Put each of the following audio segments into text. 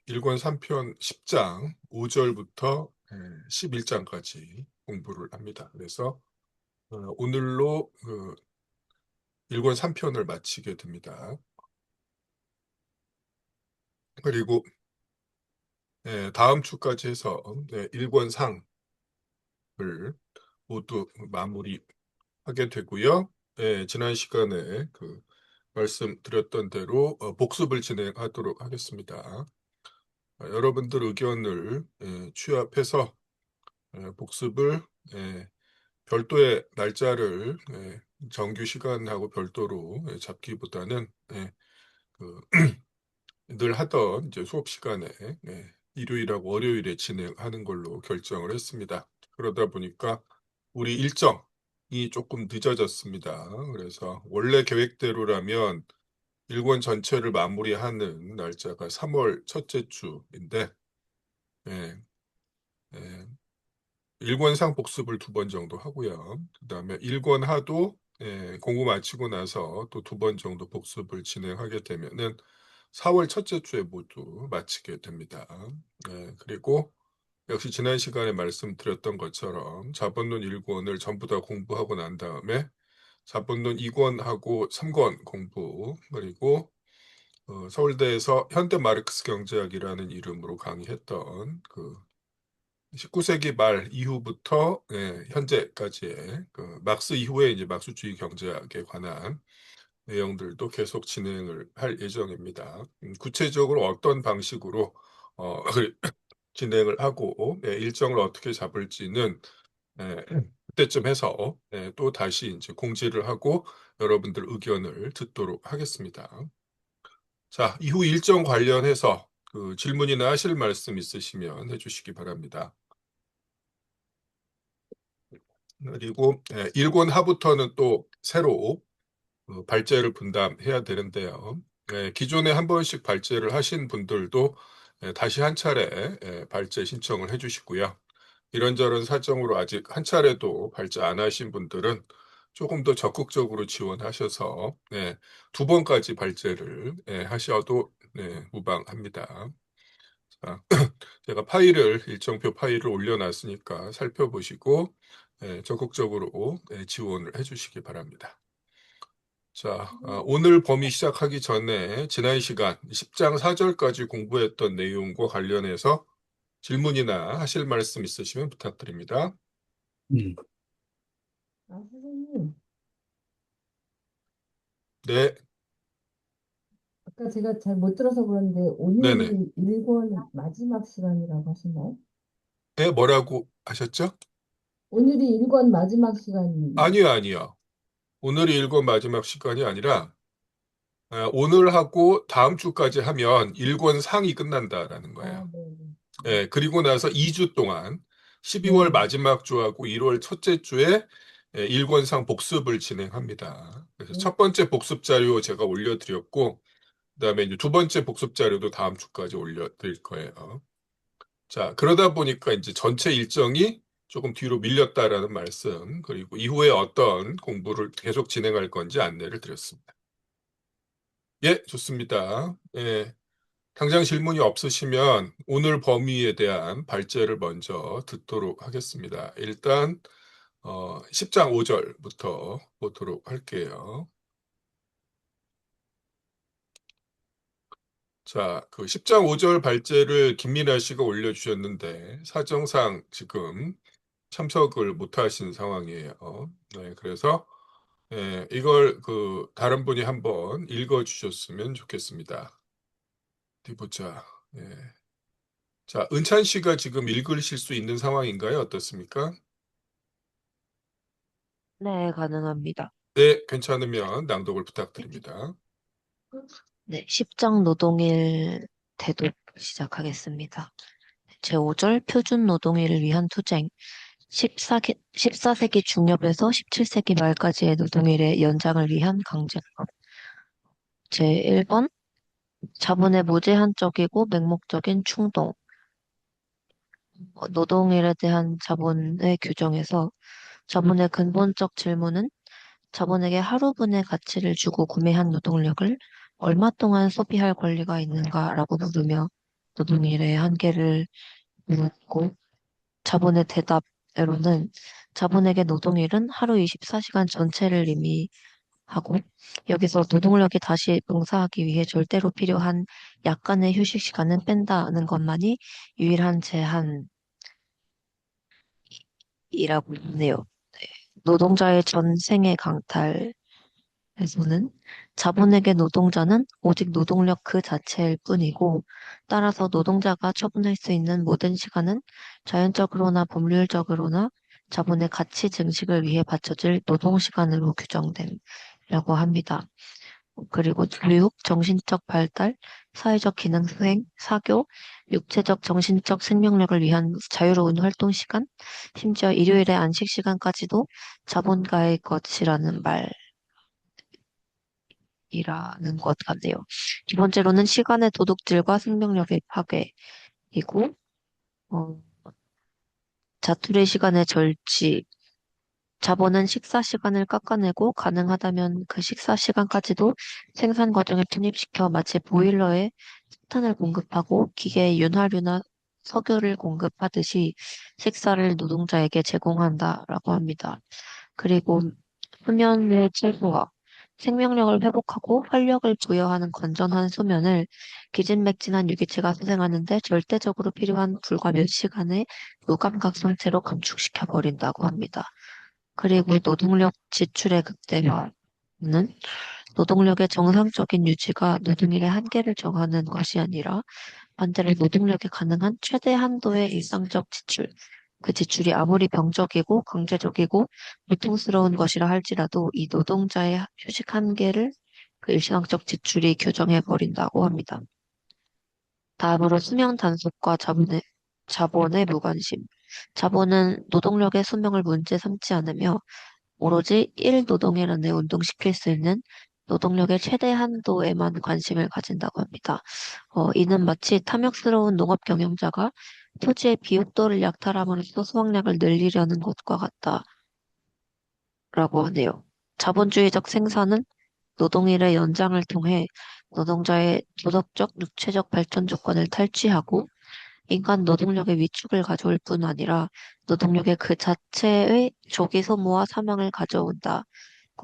일권 3편 10장 5절부터 11장까지 공부를 합니다. 그래서 오늘로 일권 3편을 마치게 됩니다. 그리고 다음 주까지 해서 일권 상을 모두 마무리하게 되고요. 지난 시간에 말씀드렸던 대로 복습을 진행하도록 하겠습니다. 여러분들 의견을 취합해서 복습을 별도의 날짜를 정규 시간하고 별도로 잡기보다는 그, 늘 하던 이제 수업 시간에 일요일하고 월요일에 진행하는 걸로 결정을 했습니다. 그러다 보니까 우리 일정이 조금 늦어졌습니다. 그래서 원래 계획대로라면 일권 전체를 마무리하는 날짜가 3월 첫째 주인데 예, 예, 일권상 복습을 2번 정도 하고요. 그다음에 일권하도 공부 마치고 나서 또 2번 정도 복습을 진행하게 되면은 4월 첫째 주에 모두 마치게 됩니다. 그리고 역시 지난 시간에 말씀드렸던 것처럼 자본론 1권을 전부 다 공부하고 난 다음에 자본론 2권하고 3권 공부, 그리고 서울대에서 현대 마르크스 경제학이라는 이름으로 강의했던 19세기 말 이후부터 현재까지의 막스 이후에 이제 막스주의 경제학에 관한 내용들도 계속 진행을 할 예정입니다. 구체적으로 어떤 방식으로 어, 진행을 하고 일정을 어떻게 잡을지는 그때쯤 해서 또 다시 이제 공지를 하고 여러분들 의견을 듣도록 하겠습니다. 자, 이후 일정 관련해서 질문이나 하실 말씀 있으시면 해주시기 바랍니다. 그리고 일권 하부터는 또 새로 발제를 분담해야 되는데요. 기존에 한 번씩 발제를 하신 분들도 다시 한 차례 발제 신청을 해주시고요. 이런저런 사정으로 아직 한 차례도 발제 안 하신 분들은 조금 더 적극적으로 지원하셔서 2번까지 발제를 하셔도 무방합니다. 자, 제가 일정표 파일을 올려놨으니까 살펴보시고 적극적으로 지원을 해주시기 바랍니다. 자, 오늘 범위 시작하기 전에 지난 시간 10장 4절까지 공부했던 내용과 관련해서 질문이나 하실 말씀 있으시면 부탁드립니다. 음. 선생님, 네, 아까 제가 잘 못 들어서 그런데 네네. 오늘이 일권 마지막 시간이라고 하시나요? 네, 뭐라고 하셨죠? 오늘이 일권 마지막 시간이, 아니요, 아니요. 오늘이 일권 마지막 시간이 아니라 오늘 하고 다음 주까지 하면 일권 상이 끝난다라는 거예요. 아, 네, 그리고 나서 2주 동안 12월 네, 마지막 주하고 1월 첫째 주에 일권상 복습을 진행합니다. 그래서 네, 첫 번째 복습 자료 제가 올려드렸고, 그다음에 이제 2번째 복습 자료도 다음 주까지 올려드릴 거예요. 자, 그러다 보니까 이제 전체 일정이 조금 뒤로 밀렸다라는 말씀, 그리고 이후에 어떤 공부를 계속 진행할 건지 안내를 드렸습니다. 예, 좋습니다. 당장 질문이 없으시면 오늘 범위에 대한 발제를 먼저 듣도록 하겠습니다. 일단 10장 5절부터 보도록 할게요. 자, 10장 5절 발제를 김민아 씨가 올려주셨는데 사정상 지금 참석을 못하신 상황이에요. 네, 그래서 이걸 다른 분이 한번 읽어주셨으면 좋겠습니다. 어디 보자. 예. 자, 은찬 씨가 지금 읽으실 수 있는 상황인가요? 어떻습니까? 네, 가능합니다. 네, 괜찮으면 낭독을 부탁드립니다. 네, 10장 노동일 대독 시작하겠습니다. 제5절 표준 노동일을 위한 투쟁. 14세기 중엽에서 17세기 말까지의 노동일의 연장을 위한 강제법. 제1번 자본의 무제한적이고 맹목적인 충동. 노동일에 대한 자본의 규정에서 자본의 근본적 질문은 자본에게 하루분의 가치를 주고 구매한 노동력을 얼마 동안 소비할 권리가 있는가라고 물으며 노동일의 한계를 묻고 자본의 대답으로는 자본에게 노동일은 하루 24시간 전체를 의미하고 여기서 노동력이 다시 봉사하기 위해 절대로 필요한 약간의 휴식 시간은 뺀다는 것만이 유일한 제한이라고 하네요. 노동자의 전생의 강탈 에서는 자본에게 노동자는 오직 노동력 그 자체일 뿐이고, 따라서 노동자가 처분할 수 있는 모든 시간은 자연적으로나 법률적으로나 자본의 가치 증식을 위해 바쳐질 노동시간으로 규정됨이라고 합니다. 그리고 교육, 정신적 발달, 사회적 기능 수행, 사교, 육체적, 정신적 생명력을 위한 자유로운 활동 시간, 심지어 일요일의 안식 시간까지도 자본가의 것이라는 말 이라는 것 같네요. 두 번째로는 시간의 도둑질과 생명력의 파괴이고, 어, 자투리 시간의 절취. 자본은 식사 시간을 깎아내고 가능하다면 그 식사 시간까지도 생산 과정에 투입시켜 마치 보일러에 석탄을 공급하고 기계에 윤활유나 석유를 공급하듯이 식사를 노동자에게 제공한다라고 합니다. 그리고 수면의 최소화, 생명력을 회복하고 활력을 부여하는 건전한 수면을 기진맥진한 유기체가 수행하는데 절대적으로 필요한 불과 몇 시간의 무감각 상태로 감축시켜 버린다고 합니다. 그리고 노동력 지출의 극대화는 노동력의 정상적인 유지가 노동일의 한계를 정하는 것이 아니라 반대로 노동력이 가능한 최대 한도의 일상적 지출, 그 지출이 아무리 병적이고 강제적이고 고통스러운 것이라 할지라도 이 노동자의 휴식 한계를 그 일상적 지출이 규정해 버린다고 합니다. 다음으로 수명 단속과 자본의 무관심. 자본은 노동력의 수명을 문제 삼지 않으며 오로지 일 노동일 안에 운동시킬 수 있는 노동력의 최대 한도에만 관심을 가진다고 합니다. 이는 마치 탐욕스러운 농업 경영자가 토지의 비옥도를 약탈함으로써 수확량을 늘리려는 것과 같다라고 하네요. 자본주의적 생산은 노동일의 연장을 통해 노동자의 도덕적, 육체적 발전 조건을 탈취하고 인간 노동력의 위축을 가져올 뿐 아니라 노동력의 그 자체의 조기 소모와 사망을 가져온다고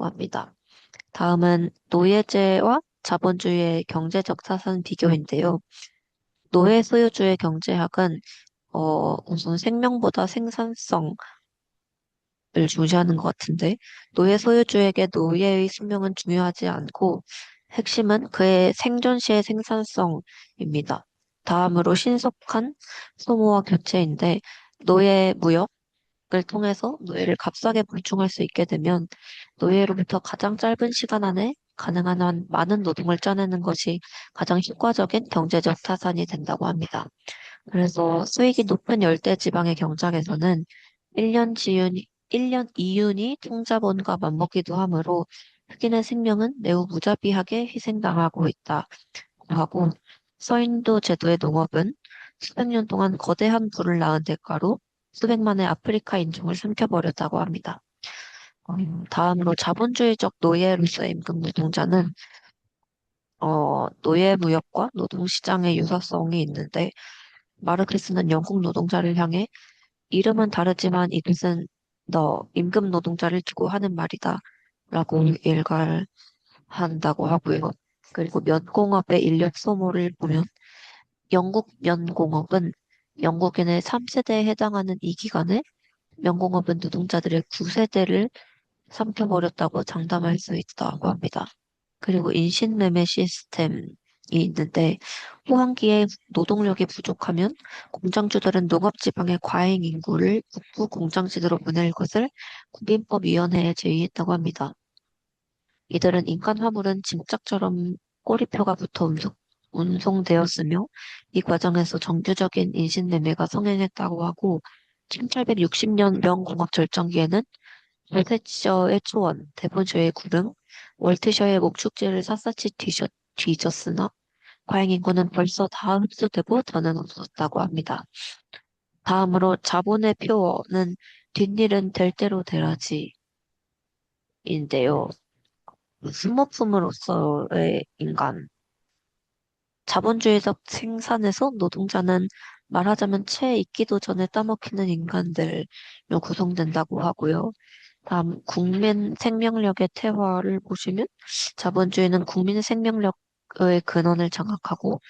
합니다. 다음은 노예제와 자본주의의 경제적 사상 비교인데요. 노예 소유주의 경제학은 우선 생명보다 생산성을 중시하는 것 같은데 노예 소유주에게 노예의 수명은 중요하지 않고 핵심은 그의 생존 시의 생산성입니다. 다음으로 신속한 소모와 교체인데 노예 무역을 통해서 노예를 값싸게 불충할 수 있게 되면 노예로부터 가장 짧은 시간 안에 가능한 한 많은 노동을 짜내는 것이 가장 효과적인 경제적 타산이 된다고 합니다. 그래서 수익이 높은 열대 지방의 경작에서는 1년 지윤이 1년 이윤이 총자본과 맞먹기도 하므로 흑인의 생명은 매우 무자비하게 희생당하고 있다고 하고 서인도 제도의 농업은 수백 년 동안 거대한 부를 낳은 대가로 수백만의 아프리카 인종을 삼켜버렸다고 합니다. 다음으로 자본주의적 노예로서의 임금 노동자는 노예 무역과 노동시장의 유사성이 있는데 마르크스는 영국 노동자를 향해 이름은 다르지만 이것은 너 임금 노동자를 두고 하는 말이다 라고 일갈한다고 하고요. 그리고 면공업의 인력 소모를 보면 영국 면공업은 영국인의 3세대에 해당하는 이 기간에 면공업은 노동자들의 9세대를 삼켜버렸다고 장담할 수 있다고 합니다. 그리고 인신매매 시스템이 있는데 호황기에 노동력이 부족하면 공장주들은 농업지방의 과잉 인구를 북부 공장지대로 보낼 것을 국인법위원회에 제의했다고 합니다. 이들은 인간 화물은 짐짝처럼 꼬리표가 붙어 운송되었으며 이 과정에서 정규적인 인신매매가 성행했다고 하고 1860년 명공업 절정기에는 월세처의 초원, 대본셔의 구릉, 월트셔의 목축지를 샅샅이 뒤졌으나 과잉 인구는 벌써 다 흡수되고 더는 없었다고 합니다. 다음으로 자본의 표어는 뒷일은 될 대로 되라지인데요. 수모품으로서의 인간, 자본주의적 생산에서 노동자는 말하자면 채 익기도 전에 따먹히는 인간들로 구성된다고 하고요. 다음, 국민 생명력의 퇴화를 보시면 자본주의는 국민 생명력의 근원을 장악하고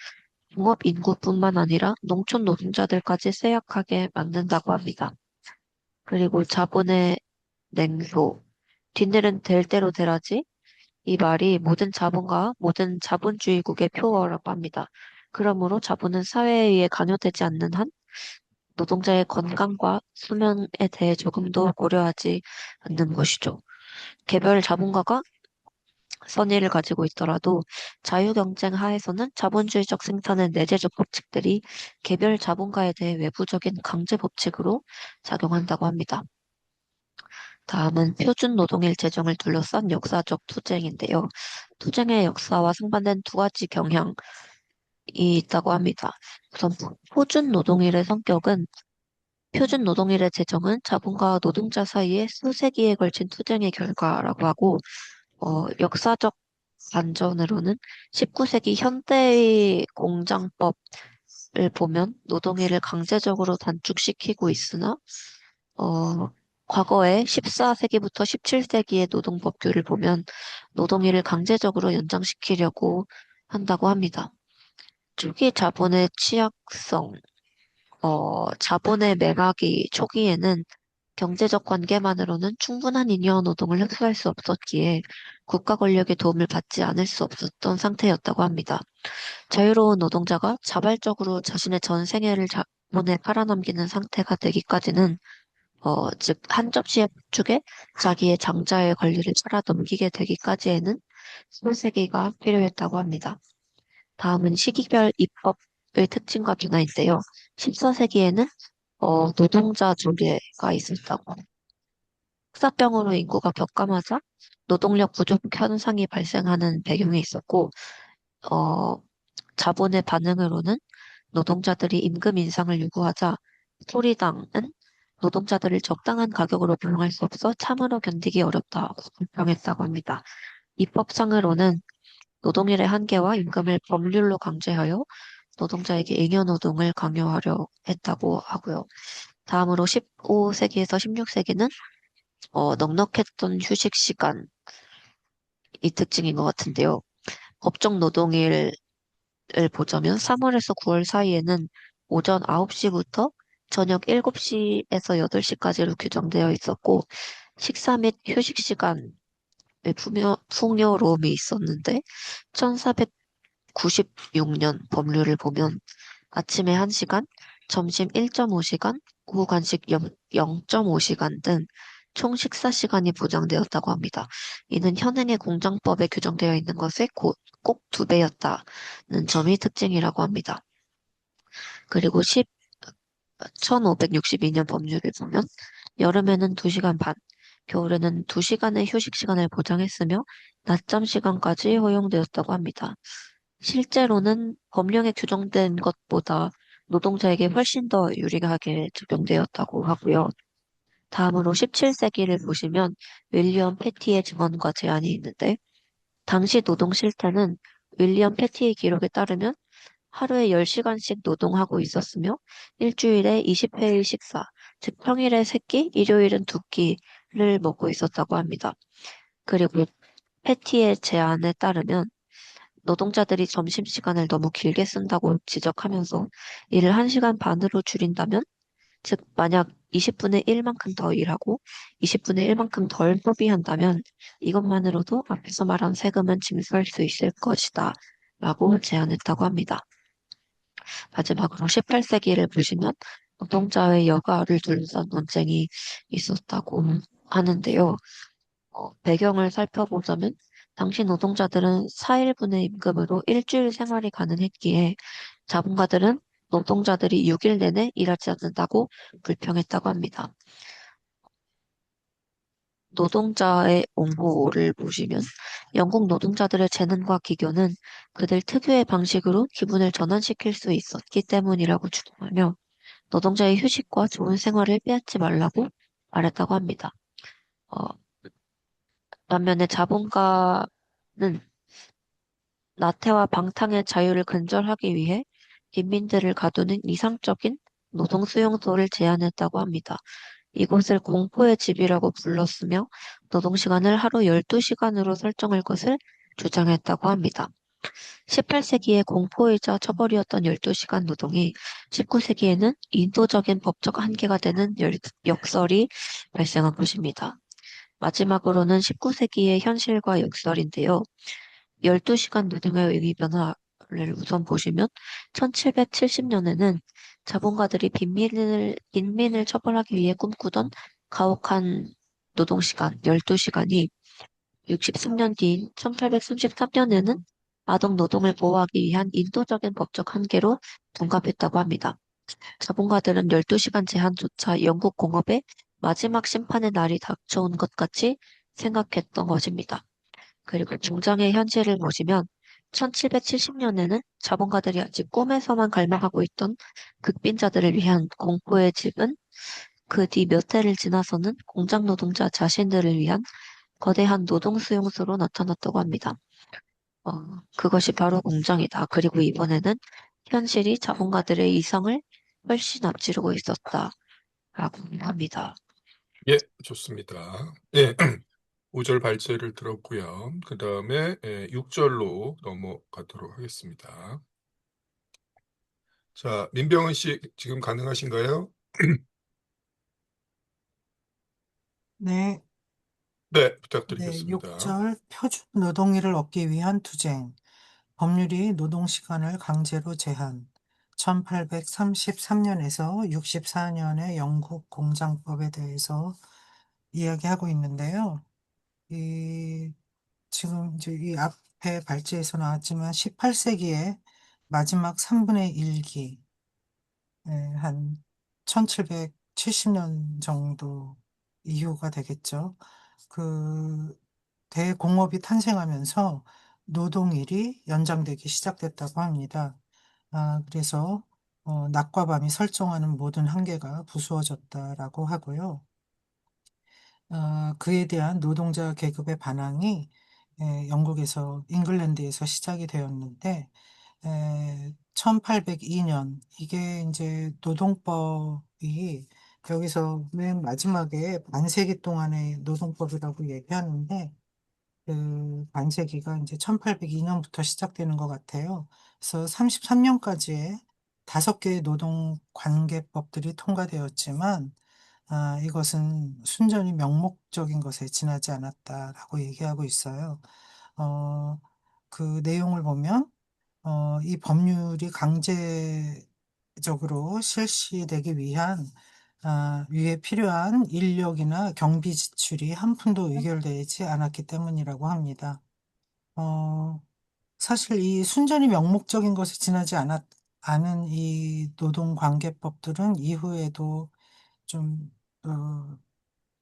농업 인구뿐만 아니라 농촌 노동자들까지 쇠약하게 만든다고 합니다. 그리고 자본의 냉소, 뒷일은 될 대로 되라지 이 말이 모든 자본과 모든 자본주의국의 표어라고 합니다. 그러므로 자본은 사회에 의해 강요되지 않는 한 노동자의 건강과 수명에 대해 조금도 고려하지 않는 것이죠. 개별 자본가가 선의를 가지고 있더라도 자유경쟁 하에서는 자본주의적 생산의 내재적 법칙들이 개별 자본가에 대해 외부적인 강제 법칙으로 작용한다고 합니다. 다음은 표준 노동일 제정을 둘러싼 역사적 투쟁인데요. 투쟁의 역사와 상반된 두 가지 경향이 있다고 합니다. 우선 표준 노동일의 성격은 표준 노동일의 제정은 자본가와 노동자 사이에 수세기에 걸친 투쟁의 결과라고 하고 역사적 반전으로는 19세기 현대의 공장법을 보면 노동일을 강제적으로 단축시키고 있으나 어, 과거에 14세기부터 17세기의 노동법규를 보면 노동일을 강제적으로 연장시키려고 한다고 합니다. 초기 자본의 취약성, 자본의 매각이 초기에는 경제적 관계만으로는 충분한 잉여 노동을 흡수할 수 없었기에 국가 권력의 도움을 받지 않을 수 없었던 상태였다고 합니다. 자유로운 노동자가 자발적으로 자신의 전 생애를 자본에 팔아넘기는 상태가 되기까지는 즉, 한 접시의 축에 자기의 장자의 권리를 팔아넘기게 되기까지에는 설세기가 필요했다고 합니다. 다음은 시기별 입법의 특징과 변화인데요. 14세기에는 노동자 조례가 있었다고. 흑사병으로 인구가 격감하자 노동력 부족 현상이 발생하는 배경이 있었고, 어, 자본의 반응으로는 노동자들이 임금 인상을 요구하자 토리당은 노동자들을 적당한 가격으로 고용할 수 없어 참으로 견디기 어렵다고 불평했다고 합니다. 입법상으로는 노동일의 한계와 임금을 법률로 강제하여 노동자에게 잉여 노동을 강요하려 했다고 하고요. 다음으로 15세기에서 16세기는 넉넉했던 휴식 시간이 특징인 것 같은데요. 법정 노동일을 보자면 3월에서 9월 사이에는 오전 9시부터 저녁 7시에서 8시까지로 규정되어 있었고 식사 및 휴식 시간의 풍요로움이 있었는데 1496년 법률을 보면 아침에 1시간, 점심 1.5시간, 오후 간식 0.5시간 등 총 식사 시간이 보장되었다고 합니다. 이는 현행의 공장법에 규정되어 있는 것의 꼭 2배였다는 점이 특징이라고 합니다. 그리고 1562년 법률을 보면 여름에는 2시간 반, 겨울에는 2시간의 휴식 시간을 보장했으며 낮잠 시간까지 허용되었다고 합니다. 실제로는 법령에 규정된 것보다 노동자에게 훨씬 더 유리하게 적용되었다고 하고요. 다음으로 17세기를 보시면 윌리엄 패티의 증언과 제안이 있는데 당시 노동 실태는 윌리엄 패티의 기록에 따르면 하루에 10시간씩 노동하고 있었으며 일주일에 20회의 식사, 즉 평일에 3끼, 일요일은 2끼를 먹고 있었다고 합니다. 그리고 패티의 제안에 따르면 노동자들이 점심시간을 너무 길게 쓴다고 지적하면서 이를 1시간 반으로 줄인다면, 즉, 만약 20분의 1만큼 더 일하고 20분의 1만큼 덜 소비한다면 이것만으로도 앞에서 말한 세금은 징수할 수 있을 것이다. 라고 제안했다고 합니다. 마지막으로 18세기를 보시면 노동자의 여가를 둘러싼 논쟁이 있었다고 하는데요. 배경을 살펴보자면 당시 노동자들은 4일분의 임금으로 일주일 생활이 가능했기에 자본가들은 노동자들이 6일 내내 일하지 않는다고 불평했다고 합니다. 노동자의 옹호를 보시면 영국 노동자들의 재능과 기교는 그들 특유의 방식으로 기분을 전환시킬 수 있었기 때문이라고 주장하며 노동자의 휴식과 좋은 생활을 빼앗지 말라고 말했다고 합니다. 어, 반면에 자본가는 나태와 방탕의 자유를 근절하기 위해 빈민들을 가두는 이상적인 노동 수용소를 제안했다고 합니다. 이곳을 공포의 집이라고 불렀으며 노동시간을 하루 12시간으로 설정할 것을 주장했다고 합니다. 18세기의 공포이자 처벌이었던 12시간 노동이 19세기에는 인도적인 법적 한계가 되는 역설이 발생한 것입니다. 마지막으로는 19세기의 현실과 역설인데요. 12시간 노동의 위기 변화를 우선 보시면 1770년에는 자본가들이 빈민을 처벌하기 위해 꿈꾸던 가혹한 노동시간 12시간이 63년 뒤인 1833년에는 아동 노동을 보호하기 위한 인도적인 법적 한계로 둔갑했다고 합니다. 자본가들은 12시간 제한조차 영국 공업의 마지막 심판의 날이 닥쳐온 것 같이 생각했던 것입니다. 그리고 중장의 현실을 보시면 1770년에는 자본가들이 아직 꿈에서만 갈망하고 있던 극빈자들을 위한 공포의 집은 그 뒤 몇 해를 지나서는 공장 노동자 자신들을 위한 거대한 노동 수용소로 나타났다고 합니다. 그것이 바로 공장이다. 그리고 이번에는 현실이 자본가들의 이성을 훨씬 앞지르고 있었다라고 합니다. 예, 좋습니다. 예, 5절 발제를 들었고요. 그 다음에 6절로 넘어가도록 하겠습니다. 자, 민병헌 씨 지금 가능하신가요? 네, 네, 네, 부탁드리겠습니다. 6절 표준 노동일을 얻기 위한 투쟁. 법률이 노동시간을 강제로 제한. 1833년에서 64년의 영국 공장법에 대해서 이야기하고 있는데요. 지금 이제 이 앞에 발제에서 나왔지만 18세기의 마지막 3분의 1기, 한 1770년 정도 이후가 되겠죠. 그 대공업이 탄생하면서 노동일이 연장되기 시작됐다고 합니다. 그래서 낮과 밤이 설정하는 모든 한계가 부수어졌다라고 하고요. 그에 대한 노동자 계급의 반항이 영국에서 잉글랜드에서 시작이 되었는데 1802년 이게 이제 노동법이 여기서 맨 마지막에 반세기 동안의 노동법이라고 얘기하는데 그 반세기가 이제 1802년부터 시작되는 것 같아요. 그래서 33년까지의 5개의 노동관계법들이 통과되었지만 이것은 순전히 명목적인 것에 지나지 않았다라고 얘기하고 있어요. 어, 그 내용을 보면 이 법률이 강제적으로 실시되기 위한 위에 필요한 인력이나 경비 지출이 한 푼도 의결되지 않았기 때문이라고 합니다. 사실 이 순전히 명목적인 것에 지나지 않은 이 노동관계법들은 이후에도 좀,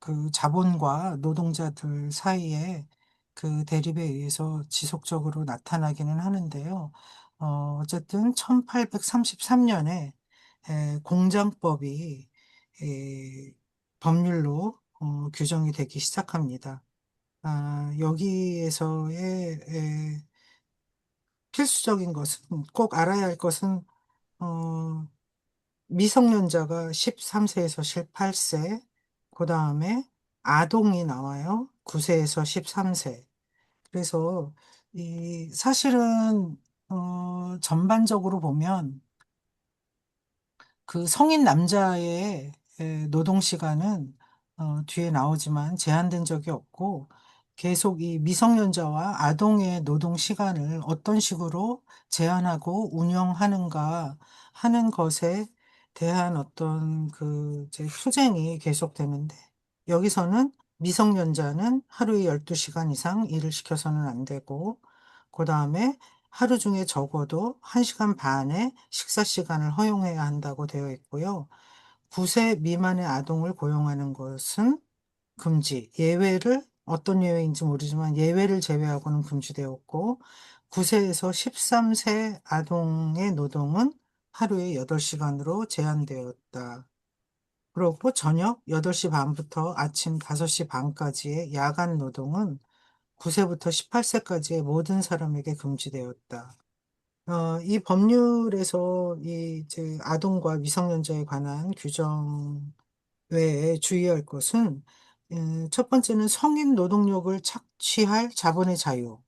그 자본과 노동자들 사이에 그 대립에 의해서 지속적으로 나타나기는 하는데요. 어쨌든 1833년에 공장법이 법률로 규정이 되기 시작합니다. 여기에서의 필수적인 것은 꼭 알아야 할 것은 어, 미성년자가 13세에서 18세, 그 다음에 아동이 나와요. 9세에서 13세. 그래서 이 사실은 전반적으로 보면 그 성인 남자의 노동 시간은 뒤에 나오지만 제한된 적이 없고 계속 이 미성년자와 아동의 노동 시간을 어떤 식으로 제한하고 운영하는가 하는 것에 대한 어떤 그 이제 투쟁이 계속되는데 여기서는 미성년자는 하루에 12시간 이상 일을 시켜서는 안 되고 그다음에 하루 중에 적어도 1시간 반의 식사 시간을 허용해야 한다고 되어 있고요. 9세 미만의 아동을 고용하는 것은 금지. 예외를 어떤 예외인지 모르지만 예외를 제외하고는 금지되었고 9세에서 13세 아동의 노동은 하루에 8시간으로 제한되었다. 그리고 저녁 8시 반부터 아침 5시 반까지의 야간 노동은 9세부터 18세까지의 모든 사람에게 금지되었다. 이 법률에서 이제 아동과 미성년자에 관한 규정 외에 주의할 것은 첫 번째는 성인 노동력을 착취할 자본의 자유.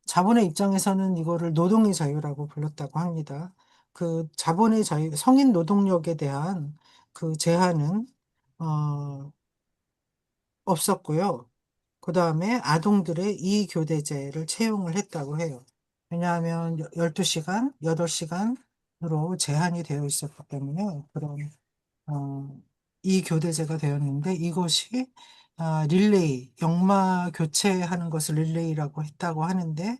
자본의 입장에서는 이거를 노동의 자유라고 불렀다고 합니다. 그 자본의 자유, 성인 노동력에 대한 그 제한은 어, 없었고요. 그 다음에 아동들의 이교대제를 채용을 했다고 해요. 왜냐하면 12시간, 8시간으로 제한이 되어 있었기 때문에 그런 이 교대제가 되었는데 이것이 릴레이, 역마 교체하는 것을 릴레이라고 했다고 하는데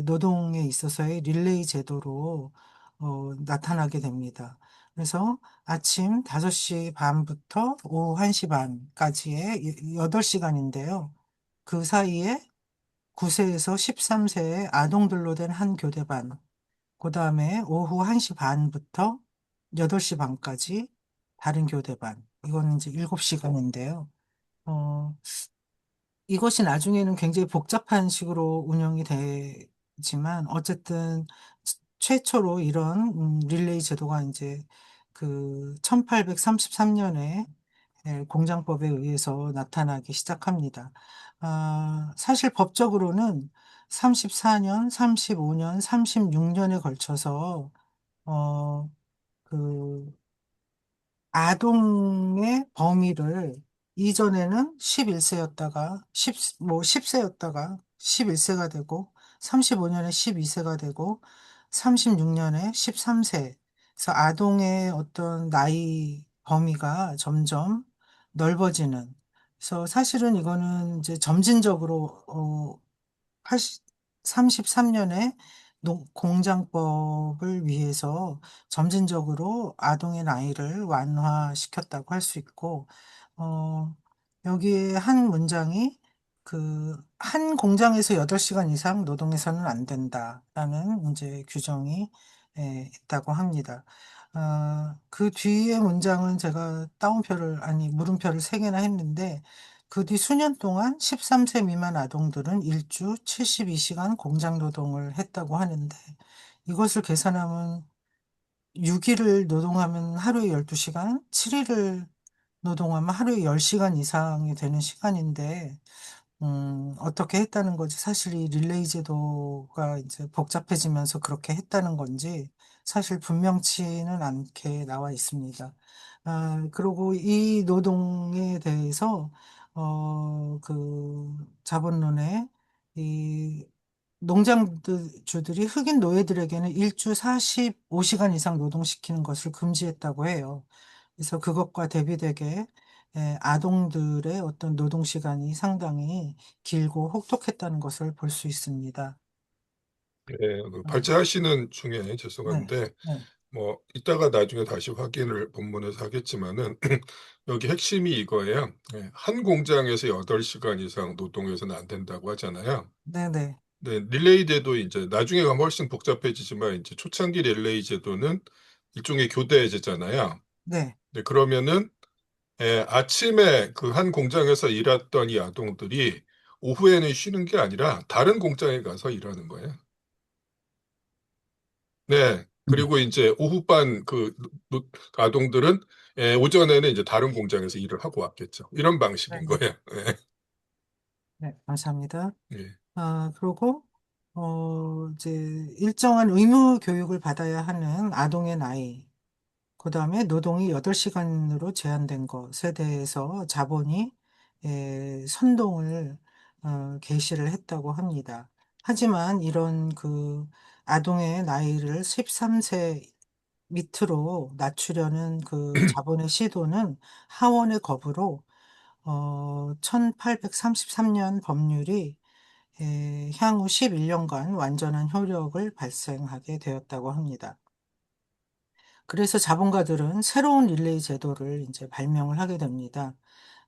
노동에 있어서의 릴레이 제도로 나타나게 됩니다. 그래서 아침 5시 반부터 오후 1시 반까지의 8시간인데요. 그 사이에 9세에서 13세의 아동들로 된 한 교대반, 그 다음에 오후 1시 반부터 8시 반까지 다른 교대반. 이거는 이제 7시간인데요. 어, 이것이 나중에는 굉장히 복잡한 식으로 운영이 되지만, 어쨌든 최초로 이런 릴레이 제도가 이제 그 1833년에 공장법에 의해서 나타나기 시작합니다. 사실 법적으로는 34년, 35년, 36년에 걸쳐서 어, 그 아동의 범위를 이전에는 11세였다가 10세였다가 11세가 되고 35년에 12세가 되고 36년에 13세. 그래서 아동의 어떤 나이 범위가 점점 넓어지는. 그래서 사실은 이거는 이제 점진적으로 33년에 공장법을 위해서 점진적으로 아동의 나이를 완화시켰다고 할 수 있고, 어, 여기에 한 문장이 한 공장에서 8시간 이상 노동해서는 안 된다라는 이제 규정이 있다고 합니다. 그 뒤에 문장은 제가 물음표를 3개나 했는데, 그 뒤 수년 동안 13세 미만 아동들은 일주 72시간 공장 노동을 했다고 하는데 이것을 계산하면 6일을 노동하면 하루에 12시간, 7일을 노동하면 하루에 10시간 이상이 되는 시간인데 어떻게 했다는 거지? 사실 이 릴레이 제도가 이제 복잡해지면서 그렇게 했다는 건지 사실 분명치는 않게 나와 있습니다. 그리고 이 노동에 대해서, 자본론에 이 농장주들이 흑인 노예들에게는 일주 45시간 이상 노동시키는 것을 금지했다고 해요. 그래서 그것과 대비되게 아동들의 어떤 노동 시간이 상당히 길고 혹독했다는 것을 볼 수 있습니다. 어, 발제하시는 중에 네, 죄송한데 네, 뭐 이따가 나중에 다시 확인을 본문에서 하겠지만은 여기 핵심이 이거예요. 한 공장에서 8시간 이상 노동해서는 안 된다고 하잖아요. 네, 네, 네, 릴레이 제도 이제 나중에 가면 훨씬 복잡해지지만 이제 초창기 릴레이 제도는 일종의 교대제잖아요. 네, 네, 그러면은 아침에 그 한 공장에서 일했던 이 아동들이 오후에는 쉬는 게 아니라 다른 공장에 가서 일하는 거예요. 네. 그리고 이제 오후반 아동들은 오전에는 이제 다른 공장에서 일을 하고 왔겠죠. 이런 네, 방식인 네, 거예요. 네. 네, 감사합니다. 예. 그리고, 이제 일정한 의무 교육을 받아야 하는 아동의 나이, 그 다음에 노동이 8시간으로 제한된 것에 대해서 자본이 선동을 개시를 했다고 합니다. 하지만 이런 아동의 나이를 13세 밑으로 낮추려는 그 자본의 시도는 하원의 거부로 1833년 법률이 향후 11년간 완전한 효력을 발생하게 되었다고 합니다. 그래서 자본가들은 새로운 릴레이 제도를 이제 발명을 하게 됩니다.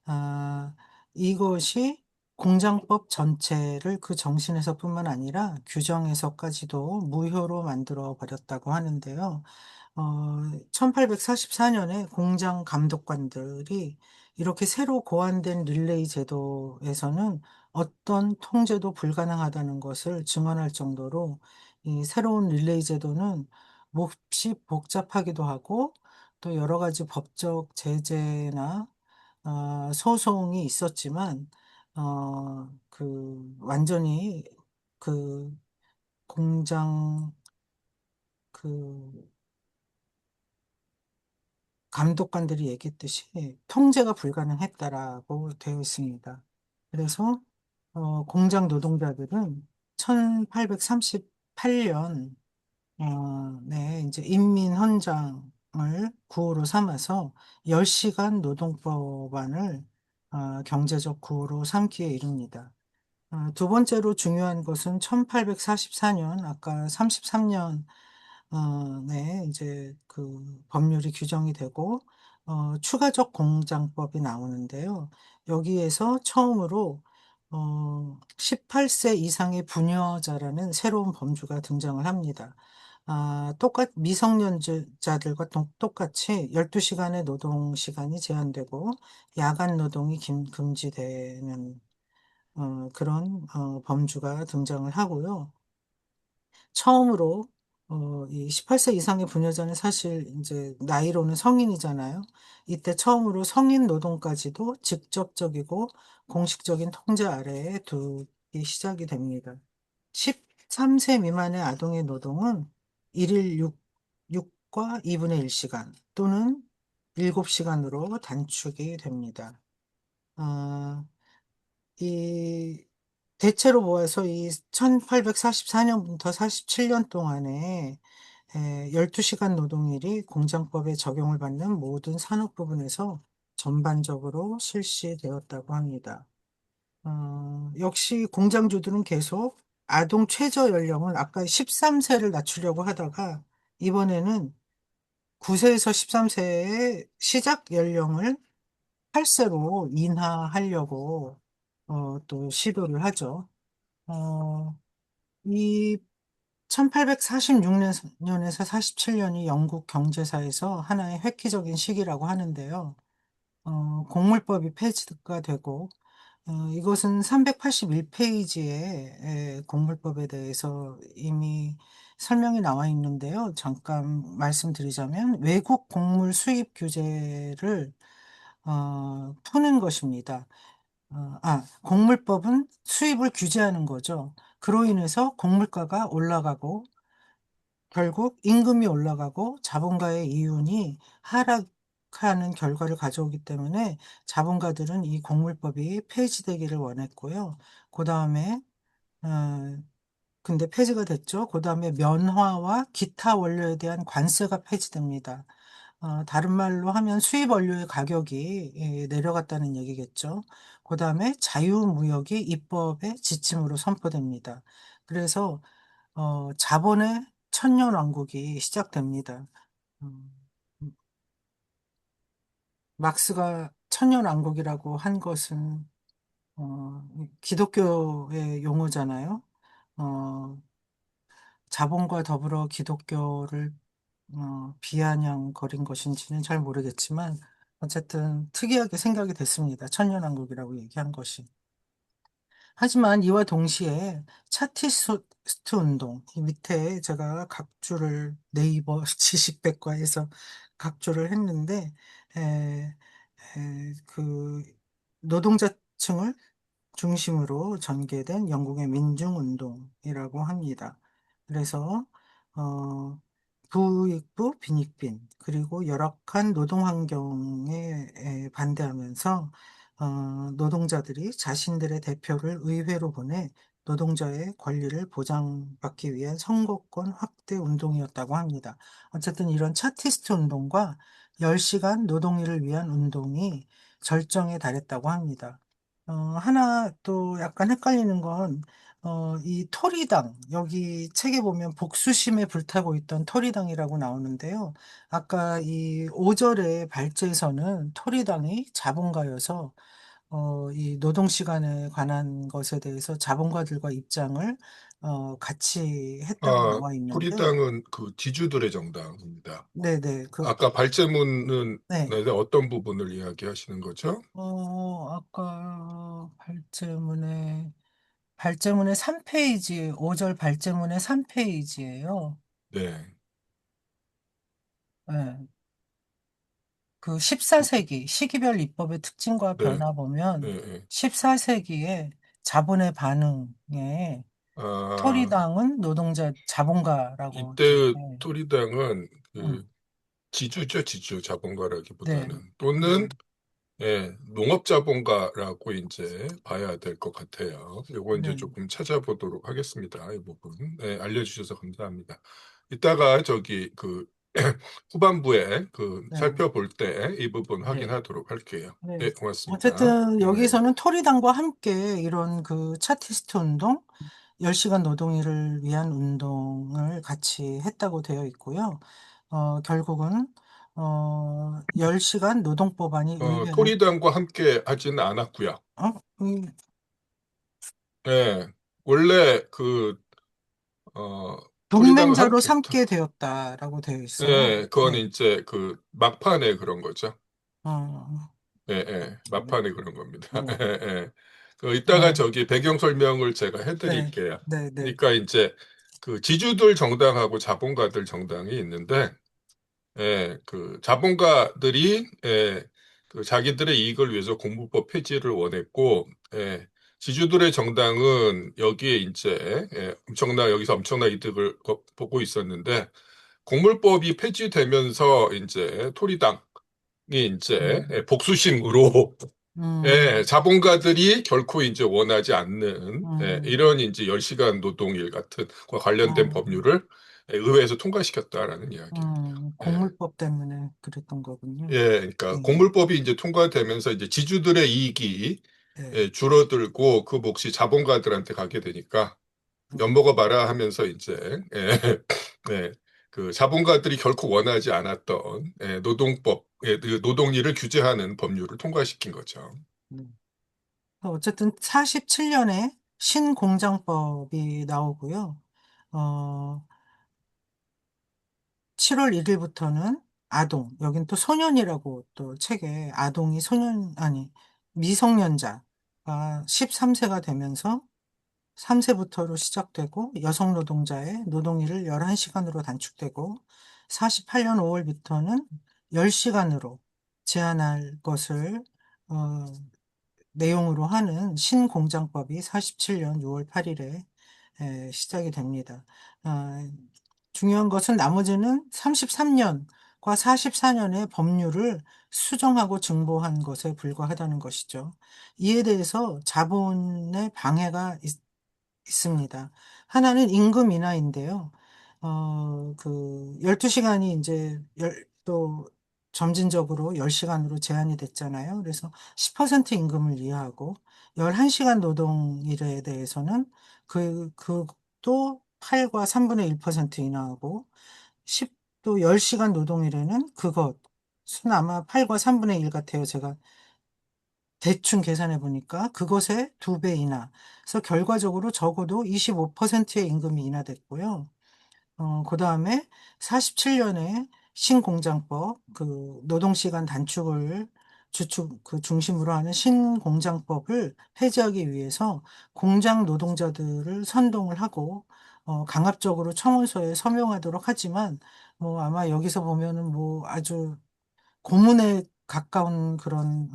아, 이것이 공장법 전체를 그 정신에서뿐만 아니라 규정에서까지도 무효로 만들어 버렸다고 하는데요. 1844년에 공장 감독관들이 이렇게 새로 고안된 릴레이 제도에서는 어떤 통제도 불가능하다는 것을 증언할 정도로 이 새로운 릴레이 제도는 몹시 복잡하기도 하고 또 여러 가지 법적 제재나 소송이 있었지만 완전히 그 공장 그 감독관들이 얘기했듯이 통제가 불가능했다라고 되어 있습니다. 그래서 공장 노동자들은 1838년 네, 이제 인민헌장을 구호로 삼아서 10시간 노동법안을 경제적 구호로 삼기에 이릅니다. 두 번째로 중요한 것은 1844년, 아까 33년 네, 이제 그 법률이 규정이 되고 추가적 공장법이 나오는데요. 여기에서 처음으로 18세 이상의 부녀자라는 새로운 범주가 등장을 합니다. 미성년자들과 똑같이 12시간의 노동 시간이 제한되고 야간 노동이 금지되는 그런 범주가 등장을 하고요. 처음으로 이 18세 이상의 부녀자는 사실 이제 나이로는 성인이잖아요. 이때 처음으로 성인 노동까지도 직접적이고 공식적인 통제 아래에 두기 시작이 됩니다. 13세 미만의 아동의 노동은 일일 6과 2분의 1시간 또는 7시간으로 단축이 됩니다. 아, 이 대체로 모아서 이 1844년부터 47년 동안에 12시간 노동일이 공장법에 적용을 받는 모든 산업 부분에서 전반적으로 실시되었다고 합니다. 역시 공장주들은 계속 아동 최저 연령을 아까 13세를 낮추려고 하다가 이번에는 9세에서 13세의 시작 연령을 8세로 인하하려고 또 시도를 하죠. 이 1846년에서 47년이 영국 경제사에서 하나의 획기적인 시기라고 하는데요. 곡물법이 폐지가 되고, 이것은 381페이지에 곡물법에 대해서 이미 설명이 나와 있는데요. 잠깐 말씀드리자면, 외국 곡물 수입 규제를 푸는 것입니다. 곡물법은 수입을 규제하는 거죠. 그로 인해서 곡물가가 올라가고 결국 임금이 올라가고 자본가의 이윤이 하락하는 결과를 가져오기 때문에 자본가들은 이 곡물법이 폐지되기를 원했고요. 그 다음에 근데 폐지가 됐죠. 그 다음에 면화와 기타 원료에 대한 관세가 폐지됩니다. 다른 말로 하면 수입 원료의 가격이 내려갔다는 얘기겠죠. 그 다음에 자유무역이 입법의 지침으로 선포됩니다. 그래서 자본의 천년왕국이 시작됩니다. 음, 막스가 천년왕국이라고 한 것은 기독교의 용어잖아요. 어, 자본과 더불어 기독교를 비아냥거린 것인지는 잘 모르겠지만 어쨌든 특이하게 생각이 됐습니다. 천년왕국이라고 얘기한 것이. 하지만 이와 동시에 차티스트 운동, 이 밑에 제가 각주를 네이버 지식백과에서 각주를 했는데, 에, 그 노동자층을 중심으로 전개된 영국의 민중운동이라고 합니다. 그래서 어, 부익부 빈익빈 그리고 열악한 노동 환경에 반대하면서 노동자들이 자신들의 대표를 의회로 보내 노동자의 권리를 보장받기 위한 선거권 확대 운동이었다고 합니다. 어쨌든 이런 차티스트 운동과 10시간 노동일을 위한 운동이 절정에 달했다고 합니다. 하나 또 약간 헷갈리는 건, 이 토리당, 여기 책에 보면 복수심에 불타고 있던 토리당이라고 나오는데요. 아까 이 5절의 발제에서는 토리당이 자본가여서, 이 노동시간에 관한 것에 대해서 자본가들과 입장을 같이 했다고 나와 있는데, 토리당은 그 지주들의 정당입니다. 네네, 아까 발제문은 네. 네, 어떤 부분을 이야기하시는 거죠? 아까 발제문의 3페이지, 5절 발제문의 3페이지예요. 네. 네. 그 14세기 시기별 입법의 특징과 네. 변화 보면 네. 네. 14세기에 자본의 반응에 아, 토리당은 노동자 자본가라고 이때 이렇게, 토리당은 음, 그 지주죠, 지주 네, 자본가라기보다는 또는 네, 농업 자본가라고 이제 봐야 될 것 같아요. 요거 이제 네, 조금 찾아보도록 하겠습니다. 이 부분. 네, 알려주셔서 감사합니다. 이따가 저기 그 후반부에 그 네, 살펴볼 때 이 부분 네. 확인하도록 할게요. 네. 네, 고맙습니다. 어쨌든 네. 여기서는 토리당과 함께 이런 그 차티스트 운동, 10시간 노동일을 위한 운동을 같이 했다고 되어 있고요. 결국은 10시간 노동법안이 의회를 토리당과 함께 하지는 않았고요. 어? 예, 원래 그 토리당은 동맹자로 함께, 삼게 되었다라고 되어 있어요. 그건 네. 이제 그 막판에 그런 거죠. 어, 네. 막판에 그런 겁니다. 네. 예, 예. 이따가 어, 저기 배경 설명을 제가 네. 해드릴게요. 네. 네. 그러니까 이제 그 지주들 정당하고 자본가들 정당이 있는데, 그 자본가들이 그 자기들의 이익을 위해서 공무법 폐지를 원했고, 지주들의 정당은 여기에 이제 여기서 엄청난 이득을 보고 있었는데, 공물법이 폐지되면서 이제 토리당이 이제 음, 복수심으로 음, 자본가들이 결코 이제 원하지 않는 음, 이런 이제 10시간 노동일 같은 과 관련된 어, 법률을 의회에서 통과시켰다라는 이야기예요. 예. 공물법 때문에 그랬던 거군요. 그러니까 네. 공물법이 이제 통과되면서 이제 지주들의 이익이 네. 줄어들고 그 몫이 자본가들한테 가게 되니까 엿먹어 봐라 하면서 이제 예, 그 자본가들이 결코 원하지 않았던 그 노동일을 규제하는 법률을 통과시킨 거죠. 음. 어쨌든 47년에 신공장법이 나오고요. 어, 7월 1일부터는 아동, 여긴 또 소년이라고 또 책에 아동이 미성년자가 13세가 되면서 3세부터로 시작되고 여성 노동자의 노동일을 11시간으로 단축되고 48년 5월부터는 10시간으로 제한할 것을 어, 내용으로 하는 신공장법이 47년 6월 8일에 시작이 됩니다. 아, 중요한 것은 나머지는 33년과 44년의 법률을 수정하고 증보한 것에 불과하다는 것이죠. 이에 대해서 자본의 방해가 있습니다. 하나는 임금 인하인데요. 12시간이 이제 또 점진적으로 10시간으로 제한이 됐잖아요. 그래서 10% 임금을 이하하고 11시간 노동일에 대해서는 그또 8과 3분의 1% 인하하고 10또 10시간 노동일에는 그것은 아마 8과 3분의 1 같아요. 제가 대충 계산해 보니까 그것의 2배 인하. 그래서 결과적으로 적어도 25%의 임금이 인하됐고요. 그다음에 47년에 신공장법, 그 노동시간 단축을 중심으로 하는 신공장법을 폐지하기 위해서 공장 노동자들을 선동을 하고, 강압적으로 청원서에 서명하도록 하지만, 뭐 아마 여기서 보면은 뭐 아주 고문에 가까운 그런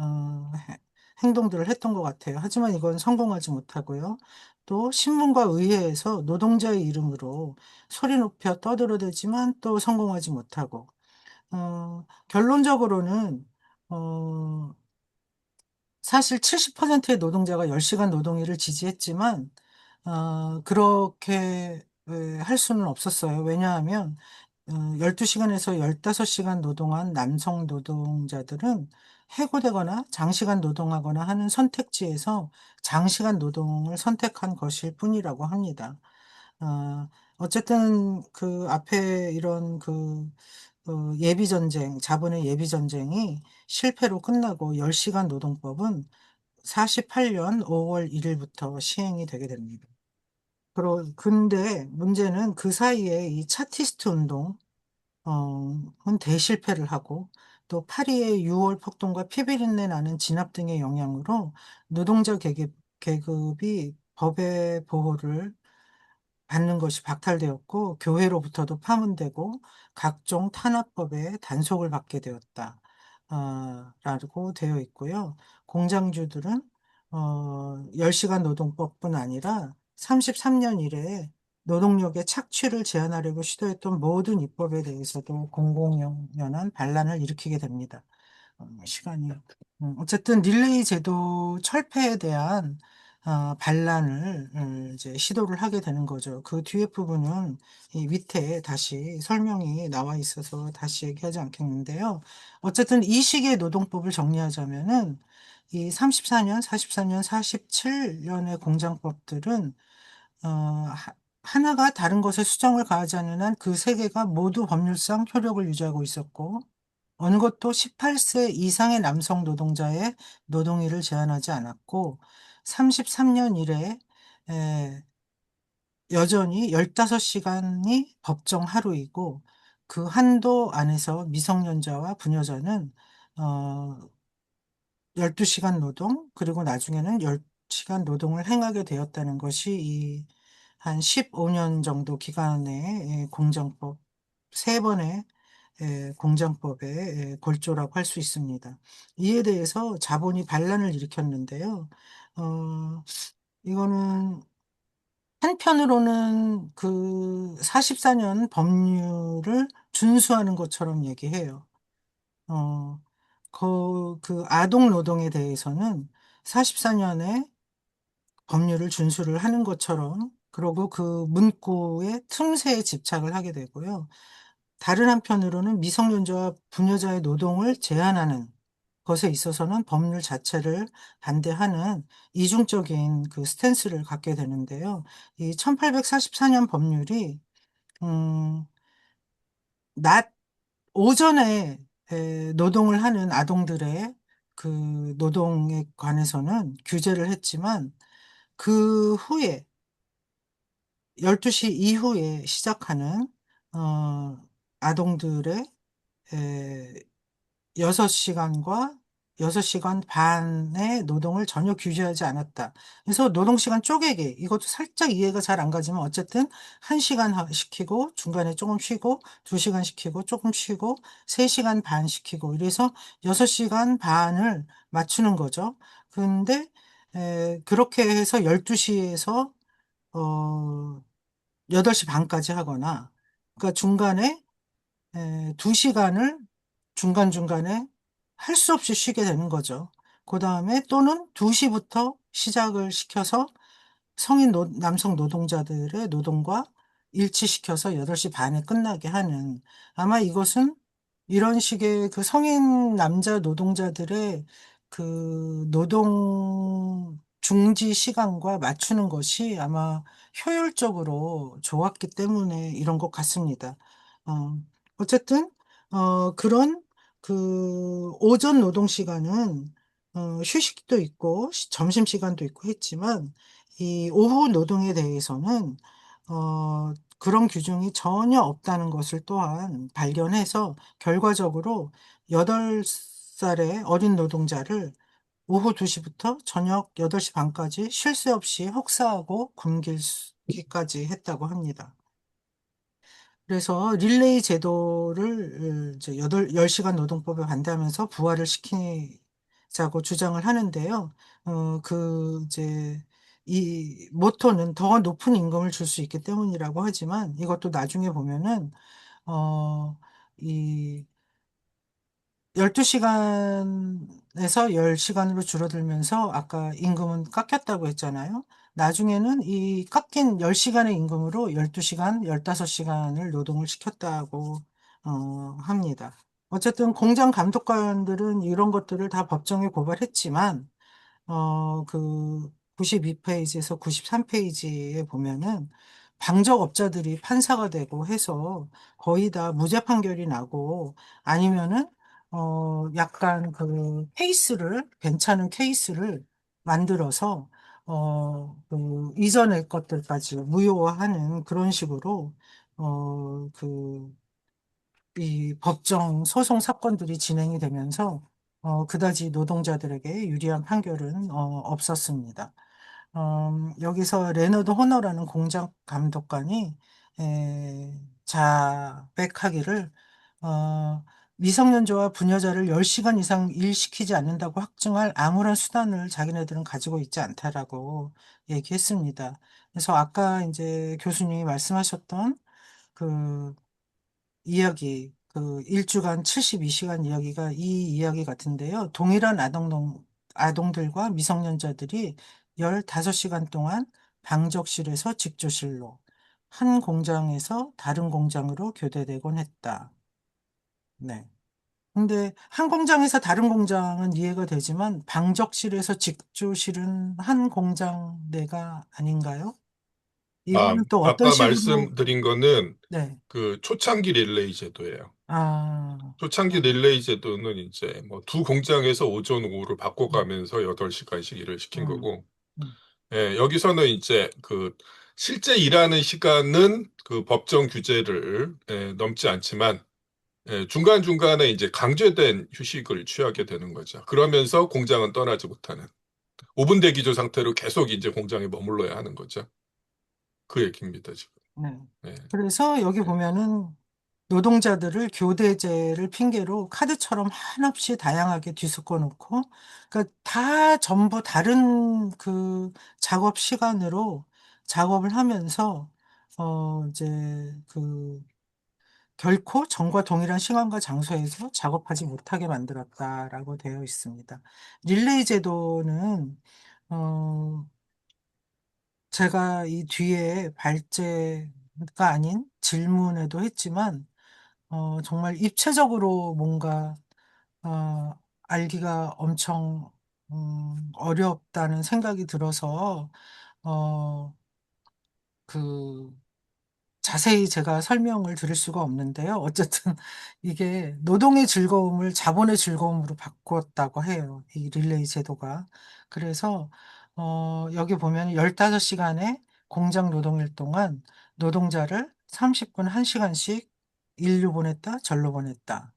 행동들을 했던 것 같아요. 하지만 이건 성공하지 못하고요. 또 신문과 의회에서 노동자의 이름으로 소리 높여 떠들어대지만 또 성공하지 못하고 결론적으로는 어, 사실 70%의 노동자가 10시간 노동일을 지지했지만 그렇게 할 수는 없었어요. 왜냐하면 12시간에서 15시간 노동한 남성 노동자들은 해고되거나 장시간 노동하거나 하는 선택지에서 장시간 노동을 선택한 것일 뿐이라고 합니다. 어쨌든 그 앞에 이런 예비전쟁, 자본의 예비전쟁이 실패로 끝나고 10시간 노동법은 48년 5월 1일부터 시행이 되게 됩니다. 근데 문제는 그 사이에 이 차티스트 운동, 은 대실패를 하고 또 파리의 6월 폭동과 피비린내 나는 진압 등의 영향으로 노동자 계급이 법의 보호를 받는 것이 박탈되었고 교회로부터도 파문되고 각종 탄압법에 단속을 받게 되었다. 라고 되어 있고요. 공장주들은 10시간 노동법뿐 아니라 33년 이래 노동력의 착취를 제한하려고 시도했던 모든 입법에 대해서도 공공연한 반란을 일으키게 됩니다. 시간이. 어쨌든 릴레이 제도 철폐에 대한 반란을 이제 시도를 하게 되는 거죠. 그 뒤에 부분은 이 밑에 다시 설명이 나와 있어서 다시 얘기하지 않겠는데요. 어쨌든 이 시기의 노동법을 정리하자면은 이 34년, 44년, 47년의 공장법들은 하나가 다른 것에 수정을 가하지 않는 한 그 세 개가 모두 법률상 효력을 유지하고 있었고 어느 것도 18세 이상의 남성 노동자의 노동일을 제한하지 않았고 33년 이래 에, 여전히 15시간이 법정 하루이고 그 한도 안에서 미성년자와 부녀자는 어, 12시간 노동 그리고 나중에는 10시간 노동을 행하게 되었다는 것이 이 한 15년 정도 기간의 공정법 세 번의 공장법의 골조라고 할 수 있습니다. 이에 대해서 자본이 반란을 일으켰는데요. 어, 이거는 한편으로는 그 44년 법률을 준수하는 것처럼 얘기해요. 어, 그 아동 노동에 대해서는 44년에 법률을 준수를 하는 것처럼 그러고 그 문구의 틈새에 집착을 하게 되고요. 다른 한편으로는 미성년자와 부녀자의 노동을 제한하는 것에 있어서는 법률 자체를 반대하는 이중적인 그 스탠스를 갖게 되는데요. 이 1844년 법률이 음, 낮 오전에 노동을 하는 아동들의 그 노동에 관해서는 규제를 했지만 그 후에 12시 이후에 시작하는 어, 아동들의 6시간과 6시간 반의 노동을 전혀 규제하지 않았다. 그래서 노동시간 쪼개기, 이것도 살짝 이해가 잘 안 가지만 어쨌든 1시간 시키고 중간에 조금 쉬고 2시간 시키고 조금 쉬고 3시간 반 시키고 이래서 6시간 반을 맞추는 거죠. 근데 그렇게 해서 12시에서 8시 반까지 하거나 그러니까 중간에 2시간을 중간중간에 할 수 없이 쉬게 되는 거죠. 그 다음에 또는 2시부터 시작을 시켜서 남성 노동자들의 노동과 일치시켜서 8시 반에 끝나게 하는 아마 이것은 이런 식의 그 성인 남자 노동자들의 그 노동 중지 시간과 맞추는 것이 아마 효율적으로 좋았기 때문에 이런 것 같습니다. 어, 어쨌든 그런 그 오전 노동 시간은 휴식도 있고 점심 시간도 있고 했지만 이 오후 노동에 대해서는 그런 규정이 전혀 없다는 것을 또한 발견해서 결과적으로 8살의 어린 노동자를 오후 2시부터 저녁 8시 반까지 쉴 새 없이 혹사하고 굶기기까지 했다고 합니다. 그래서 릴레이 제도를 이제 10시간 노동법에 반대하면서 부활을 시키자고 주장을 하는데요. 이제 이 모토는 더 높은 임금을 줄 수 있기 때문이라고 하지만 이것도 나중에 보면은, 어, 이 12시간에서 10시간으로 줄어들면서 아까 임금은 깎였다고 했잖아요. 나중에는 이 깎인 10시간의 임금으로 12시간, 15시간을 노동을 시켰다고 합니다. 어쨌든 공장 감독관들은 이런 것들을 다 법정에 고발했지만 그 92페이지에서 93페이지에 보면은 방적업자들이 판사가 되고 해서 거의 다 무죄 판결이 나고 아니면은 약간 그 괜찮은 케이스를 만들어서 이전의 것들까지 무효화하는 그런 식으로, 어, 그, 이 법정 소송 사건들이 진행이 되면서, 그다지 노동자들에게 유리한 판결은, 없었습니다. 여기서 레너드 호너라는 공장 감독관이 자백하기를 미성년자와 부녀자를 10시간 이상 일시키지 않는다고 확증할 아무런 수단을 자기네들은 가지고 있지 않다라고 얘기했습니다. 그래서 아까 이제 교수님이 말씀하셨던 그 이야기, 그 일주간 72시간 이야기가 이 이야기 같은데요. 동일한 아동들과 미성년자들이 15시간 동안 방적실에서 직조실로, 한 공장에서 다른 공장으로 교대되곤 했다. 네. 근데 한 공장에서 다른 공장은 이해가 되지만 방적실에서 직조실은 한 공장 내가 아닌가요? 아, 이거는 또 어떤 아까 식으로, 말씀드린 거는 네. 그 초창기 릴레이 제도예요. 아, 초창기 음, 릴레이 제도는 이제 뭐 두 공장에서 오전 오후를 음, 바꿔가면서 8시간씩 일을 시킨 음, 거고, 음, 여기서는 이제 그 실제 일하는 시간은 그 법정 규제를 넘지 않지만 중간중간에 이제 강제된 휴식을 취하게 되는 거죠. 그러면서 공장은 떠나지 못하는 5분 대기조 상태로 계속 이제 공장에 머물러야 하는 거죠. 그 얘기입니다, 지금. 네. 예, 그래서 여기 예. 보면은 노동자들을 교대제를 핑계로 카드처럼 한없이 다양하게 뒤섞어 놓고, 그러니까 다 전부 다른 그 작업 시간으로 작업을 하면서, 이제 그 결코 전과 동일한 시간과 장소에서 작업하지 못하게 만들었다라고 되어 있습니다. 릴레이 제도는, 어, 제가 이 뒤에 발제가 아닌 질문에도 했지만, 정말 입체적으로 뭔가, 어, 알기가 엄청, 어렵다는 생각이 들어서, 어, 그, 자세히 제가 설명을 드릴 수가 없는데요. 어쨌든 이게 노동의 즐거움을 자본의 즐거움으로 바꿨다고 해요. 이 릴레이 제도가. 그래서 여기 보면 15시간의 공장 노동일 동안 노동자를 30분 1시간씩 일로 보냈다, 절로 보냈다.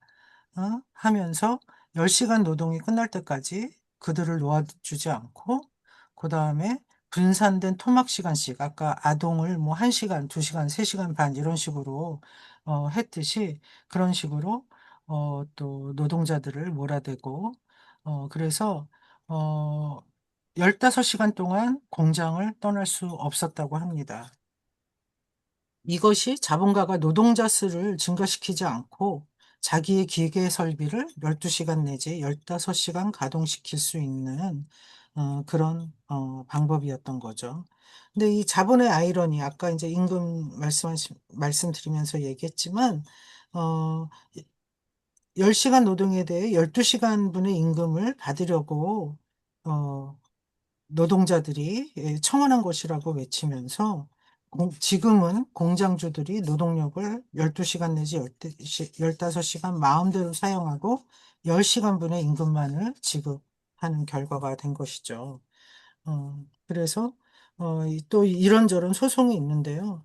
하면서 10시간 노동이 끝날 때까지 그들을 놓아주지 않고, 그 다음에 분산된 토막 시간씩, 아까 아동을 뭐 1시간, 2시간, 3시간 반 이런 식으로, 했듯이 그런 식으로, 또 노동자들을 몰아대고, 그래서, 어, 15시간 동안 공장을 떠날 수 없었다고 합니다. 이것이 자본가가 노동자 수를 증가시키지 않고 자기의 기계 설비를 12시간 내지 15시간 가동시킬 수 있는 그런 방법이었던 거죠. 근데 이 자본의 아이러니, 아까 이제 임금 말씀드리면서 얘기했지만, 어, 10시간 노동에 대해 12시간분의 임금을 받으려고, 어, 노동자들이 청원한 것이라고 외치면서 지금은 공장주들이 노동력을 12시간 내지 15시간 마음대로 사용하고 10시간분의 임금만을 지급하는 결과가 된 것이죠. 그래서 또 이런저런 소송이 있는데요.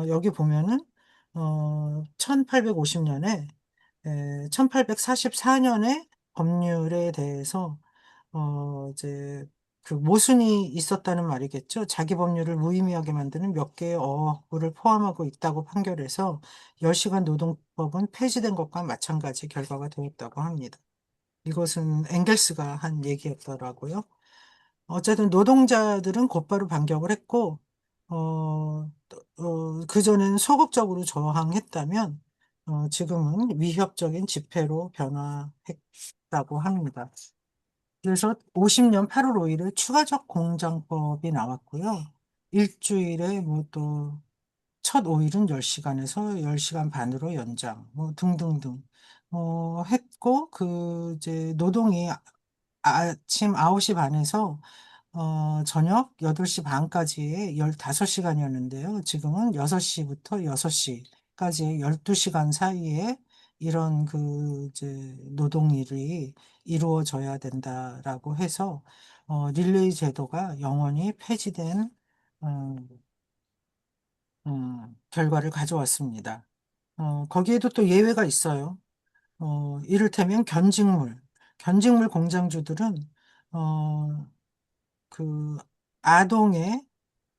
여기 보면은 1850년에 1844년에 법률에 대해서 이제 그 모순이 있었다는 말이겠죠. 자기 법률을 무의미하게 만드는 몇 개의 어구를 포함하고 있다고 판결해서 10시간 노동법은 폐지된 것과 마찬가지 결과가 되었다고 합니다. 이것은 엥겔스가 한 얘기였더라고요. 어쨌든 노동자들은 곧바로 반격을 했고, 그전엔 소극적으로 저항했다면, 지금은 위협적인 집회로 변화했다고 합니다. 그래서 50년 8월 5일에 추가적 공장법이 나왔고요. 일주일에 뭐 또 첫 5일은 10시간에서 10시간 반으로 연장, 뭐 등등등, 했고, 그 이제 노동이 아침 9시 반에서 저녁 8시 반까지의 15시간이었는데요. 지금은 6시부터 6시까지의 12시간 사이에 이런 그 이제 노동일이 이루어져야 된다라고 해서 릴레이 제도가 영원히 폐지된 어, 결과를 가져왔습니다. 거기에도 또 예외가 있어요. 이를테면 견직물 공장주들은 어, 그 아동의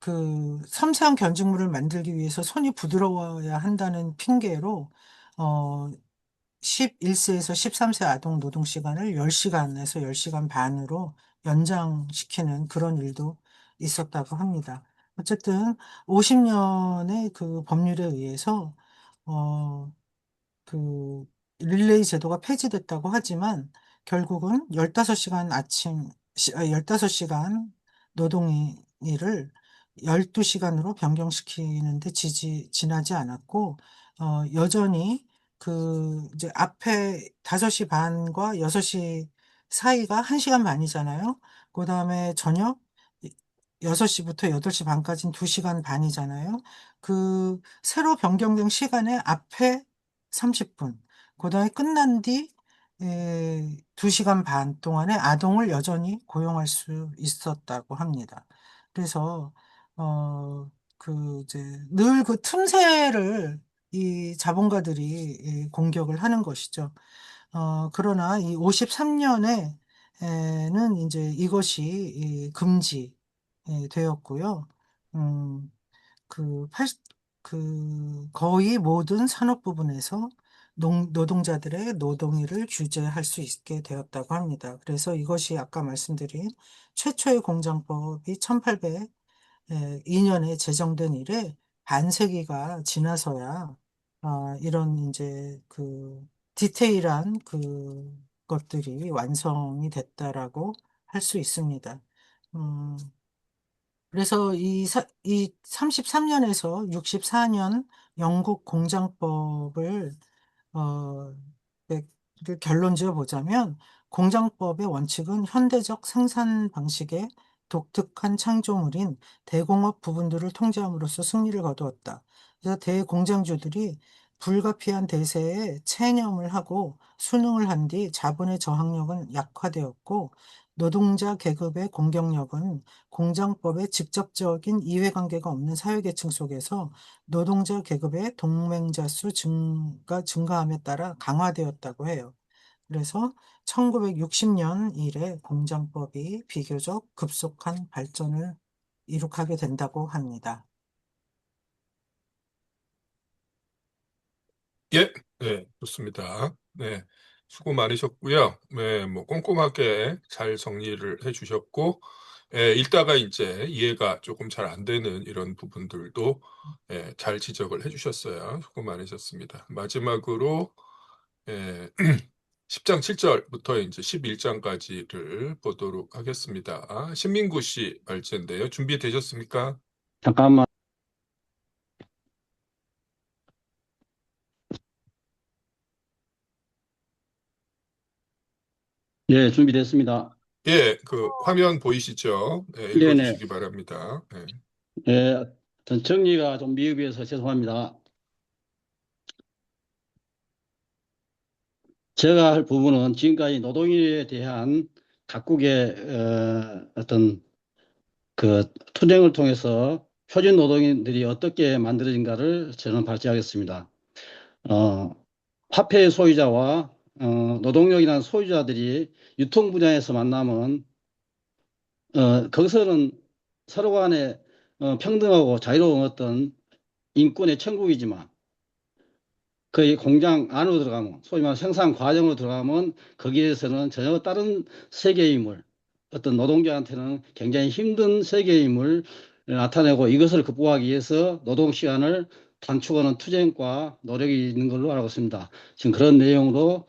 그 섬세한 견직물을 만들기 위해서 손이 부드러워야 한다는 핑계로 어, 11세에서 13세 아동 노동 시간을 10시간에서 10시간 반으로 연장시키는 그런 일도 있었다고 합니다. 어쨌든 50년의 그 법률에 의해서 어, 그 릴레이 제도가 폐지됐다고 하지만 결국은 15시간 15시간 노동일을 12시간으로 변경시키는데 지나지 않았고, 여전히 그 이제 앞에 5시 반과 6시 사이가 1시간 반이잖아요. 그 다음에 저녁 6시부터 8시 반까지는 2시간 반이잖아요. 그 새로 변경된 시간에 앞에 30분, 그 다음에 끝난 뒤 2시간 반 동안에 아동을 여전히 고용할 수 있었다고 합니다. 그래서 이제 늘 그 틈새를 이 자본가들이 공격을 하는 것이죠. 그러나 이 53년에는 이제 이것이 금지 되었고요. 음, 그, 팔, 거의 모든 산업 부분에서 노동자들의 노동일을 규제할 수 있게 되었다고 합니다. 그래서 이것이 아까 말씀드린 최초의 공장법이 1802년에 제정된 이래 반세기가 지나서야 이런 이제 그 디테일한 그 것들이 완성이 됐다라고 할 수 있습니다. 음, 그래서 이 33년에서 64년 영국 공장법을 어, 네, 그 결론 지어 보자면 공장법의 원칙은 현대적 생산 방식의 독특한 창조물인 대공업 부분들을 통제함으로써 승리를 거두었다. 그래서 대공장주들이 불가피한 대세에 체념을 하고 순응을 한 뒤 자본의 저항력은 약화되었고 노동자 계급의 공격력은 공장법에 직접적인 이해관계가 없는 사회계층 속에서 노동자 계급의 동맹자 수 증가함에 따라 강화되었다고 해요. 그래서 1960년 이래 공장법이 비교적 급속한 발전을 이룩하게 된다고 합니다. 예, 네, 좋습니다. 네, 수고 많으셨고요. 네, 뭐 꼼꼼하게 잘 정리를 해주셨고, 읽다가 이제 이해가 조금 잘 안 되는 이런 부분들도 잘 지적을 해주셨어요. 수고 많으셨습니다. 마지막으로 10장 7절부터 이제 11장까지를 보도록 하겠습니다. 신민구 씨 발제인데요. 준비되셨습니까? 잠깐만. 예, 준비됐습니다. 예, 그 화면 보이시죠? 예, 네네. 읽어주시기 바랍니다. 예. 예, 전 정리가 좀 미흡해서 죄송합니다. 제가 할 부분은 지금까지 노동일에 대한 각국의 어떤 그 투쟁을 통해서 표준 노동인들이 어떻게 만들어진가를 저는 발제하겠습니다. 어, 화폐의 소유자와 노동력이라는 소유자들이 유통 분야에서 만나면 거기서는 서로 간에 평등하고 자유로운 어떤 인권의 천국이지만 그 공장 안으로 들어가면 소위 말하는 생산 과정으로 들어가면 거기에서는 전혀 다른 세계임을 어떤 노동자한테는 굉장히 힘든 세계임을 나타내고 이것을 극복하기 위해서 노동 시간을 단축하는 투쟁과 노력이 있는 걸로 알고 있습니다. 지금 그런 내용으로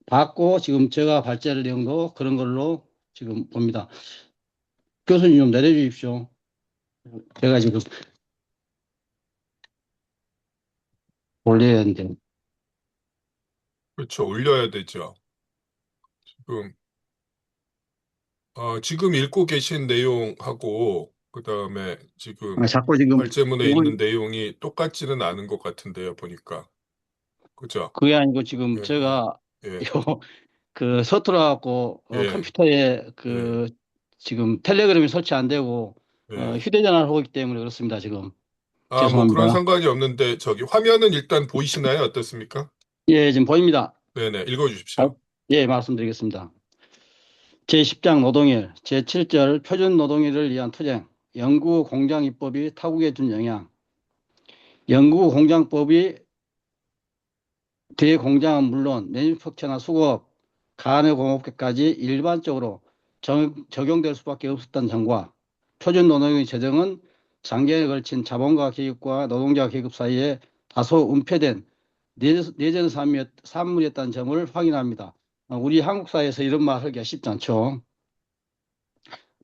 봤고 지금 제가 발제할 내용도 그런 걸로 지금 봅니다. 교수님 좀 내려주십시오. 제가 지금 올려야 하는데. 그렇죠. 올려야 되죠. 지금, 지금 읽고 계신 내용하고, 그 다음에 지금 자꾸 지금 발제문에 있는 이건 내용이 똑같지는 않은 것 같은데요, 보니까. 그죠? 그게 아니고 지금 예, 제가 예, 요 그 서툴러 갖고 예, 컴퓨터에 예, 그 지금 텔레그램이 설치 안 되고 네. 휴대전화를 하고 있기 때문에 그렇습니다. 지금 아, 뭐 그런 죄송합니다. 상관이 없는데 저기 화면은 일단 보이시나요? 어떻습니까? 예, 지금 보입니다. 네네, 읽어주십시오. 예, 말씀드리겠습니다. 제10장 노동일, 제7절 표준 노동일을 위한 투쟁, 영구 공장입법이 타국에 준 영향, 영구 공장법이 대공장은 물론 매뉴팩처나 수거업, 간해공업계까지 일반적으로 적용될 수밖에 없었던 점과 표준 노동의 제정은 장기에 걸친 자본가 계급과 노동자 계급 사이에 다소 은폐된 내전 산물이었다는 점을 확인합니다. 우리 한국 사회에서 이런 말 하기가 쉽지 않죠.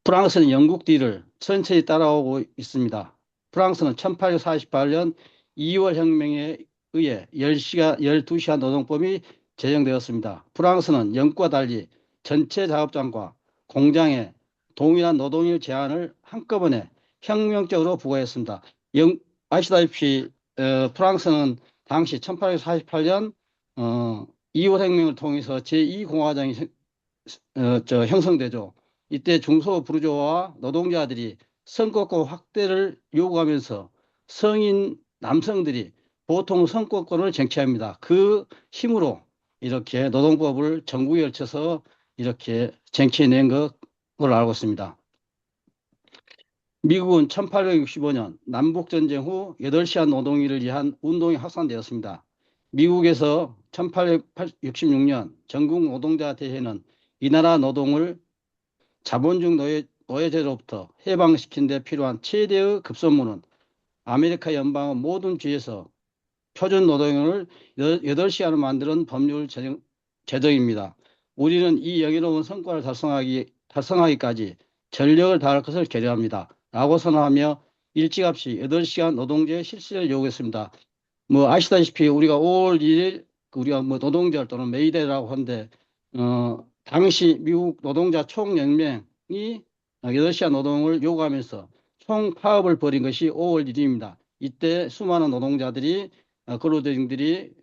프랑스는 영국 뒤를 천천히 따라오고 있습니다. 프랑스는 1848년 2월 혁명에 의해 12시간 노동법이 제정되었습니다. 프랑스는 영국과 달리 전체 작업장과 공장에 동일한 노동일 제한을 한꺼번에 혁명적으로 부과했습니다. 아시다시피 프랑스는 당시 1848년 2월 혁명을 통해서 제2공화정이 형성되죠. 이때 중소 부르주아와 노동자들이 선거권 확대를 요구하면서 성인 남성들이 보통 선거권을 쟁취합니다. 그 힘으로 이렇게 노동법을 전국에 걸쳐서 이렇게 쟁취해낸 것으로 알고 있습니다. 미국은 1865년 남북전쟁 후 8시간 노동일을 위한 운동이 확산되었습니다. 미국에서 1866년 전국 노동자 대회는 이 나라 노동을 자본주의 노예제로부터 해방시킨 데 필요한 최대의 급선무는 아메리카 연방의 모든 주에서 표준 노동을 8시간을 만드는 법률 제정입니다. 우리는 이 영예로운 성과를 달성하기까지 전력을 다할 것을 계획합니다. 라고 선언하며 일찌감치 8시간 노동제의 실시를 요구했습니다. 뭐 아시다시피 우리가 5월 1일 우리가 뭐 노동절 또는 메이데이라고 하는데 당시 미국 노동자 총연맹이 8시간 노동을 요구하면서 총파업을 벌인 것이 5월 1일입니다. 이때 수많은 노동자들이 근로대행들이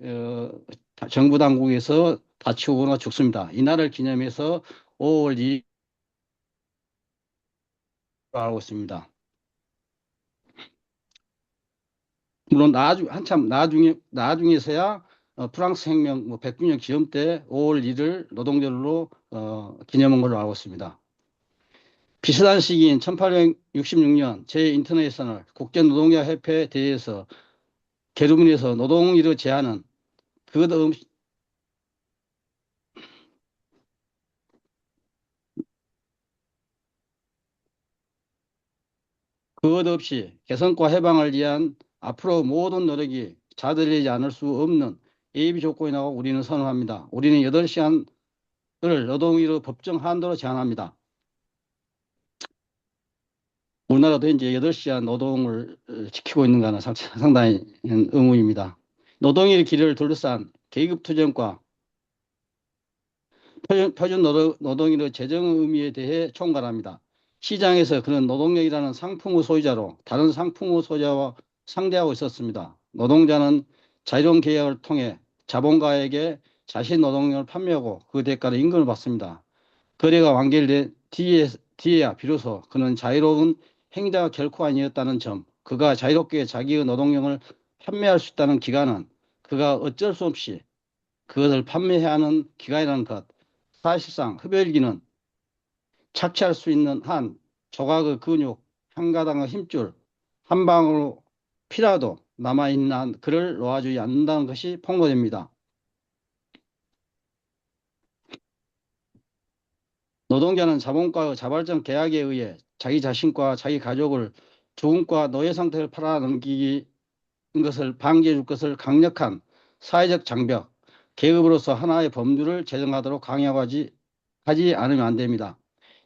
정부 당국에서 다치거나 죽습니다. 이날을 기념해서 5월 2일 알고 있습니다. 물론 한참 나중에서야 프랑스 혁명 100주년 기념 때 5월 1일 노동절로 기념한 걸로 알고 있습니다. 비슷한 시기인 1866년 제 인터내셔널 국제노동자 협회 대회에서 게르문에서 노동일의 제한은 그것 없이 개선과 해방을 위한 앞으로 모든 노력이 자들리지 않을 수 없는 예비 조건이라고 우리는 선언합니다. 우리는 8시간을 노동일의 법정 한도로 제한합니다. 우리나라도 이제 8시간 노동을 지키고 있는 가는 상당히 의문입니다. 노동일 길을 둘러싼 계급투쟁과 표준 노동일의 재정 의미에 대해 총괄합니다. 시장에서 그는 노동력이라는 상품의 소유자로 다른 상품의 소유자와 상대하고 있었습니다. 노동자는 자유로운 계약을 통해 자본가에게 자신 노동력을 판매하고 그 대가로 임금을 받습니다. 거래가 완결된 뒤에야 비로소 그는 자유로운 행자가 결코 아니었다는 점, 그가 자유롭게 자기의 노동력을 판매할 수 있다는 기간은 그가 어쩔 수 없이 그것을 판매해야 하는 기간이라는 것, 사실상 흡혈귀는 착취할 수 있는 한 조각의 근육, 한 가닥의 힘줄, 한 방울 피라도 남아있는 한 그를 놓아주지 않는다는 것이 폭로됩니다. 노동자는 자본과의 자발적 계약에 의해 자기 자신과 자기 가족을 죽음과 노예 상태를 팔아넘기는 것을 방지해 줄 것을 강력한 사회적 장벽, 계급으로서 하나의 법률을 제정하도록 강요하지 않으면 안 됩니다.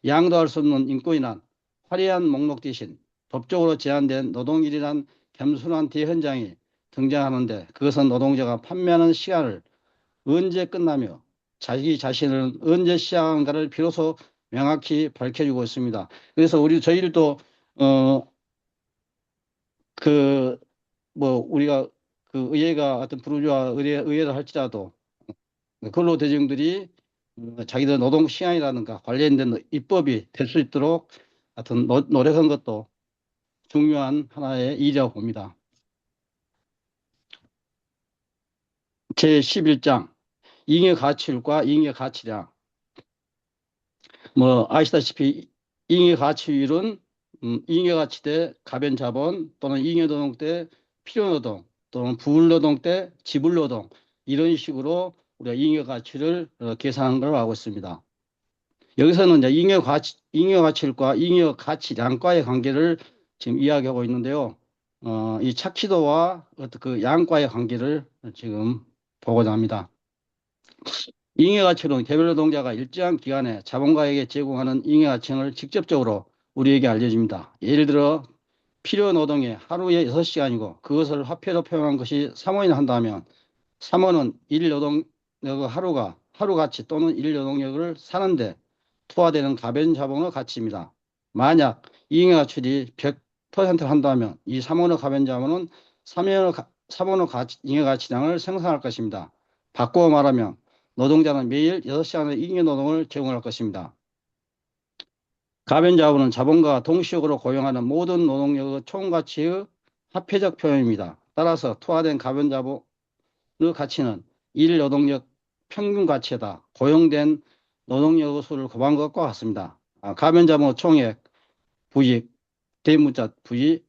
양도할 수 없는 인권이란 화려한 목록 대신 법적으로 제한된 노동일이란 겸손한 대현장이 등장하는데 그것은 노동자가 판매하는 시간을 언제 끝나며 자기 자신을 언제 시작한가를 비로소 명확히 밝혀주고 있습니다. 그래서 저희들도 우리가 그 의회가 어떤 부르주아 의회를 할지라도 근로대정들이 자기들 노동 시간이라든가 관련된 입법이 될 수 있도록 하여튼 노력한 것도 중요한 하나의 일이라고 봅니다. 제11장 잉여 가치율과 잉여 가치량. 아시다시피 잉여 가치율은 잉여 가치 대 가변 자본 또는 잉여 노동 대 필요 노동 또는 부울 노동 대 지불 노동 이런 식으로 우리가 잉여 가치를 계산한 걸 알고 있습니다. 여기서는 이제 잉여 가치율과 잉여 가치량과의 관계를 지금 이야기하고 있는데요. 이 착취도와 어떤 그 양과의 관계를 지금 보고자 합니다. 잉여가치는 개별 노동자가 일정한 기간에 자본가에게 제공하는 잉여가치를 직접적으로 우리에게 알려줍니다. 예를 들어 필요 노동이 하루에 6시간이고 그것을 화폐로 표현한 것이 3원이나 한다면 3원은 일 노동력 하루 가치 또는 일 노동력을 사는데 투하되는 가변 자본의 가치입니다. 만약 잉여가치율이 100%를 한다면 이 3원의 가변 자본은 3원의 잉여가치량을 생산할 것입니다. 바꾸어 말하면 노동자는 매일 6시간의 잉여 노동을 제공할 것입니다. 가변 자본은 자본가가 동시적으로 고용하는 모든 노동력의 총가치의 화폐적 표현입니다. 따라서 투하된 가변 자본의 가치는 일 노동력 평균 가치에다 고용된 노동력의 수를 곱한 것과 같습니다. 가변 자본의 총액 부익 대문자 부익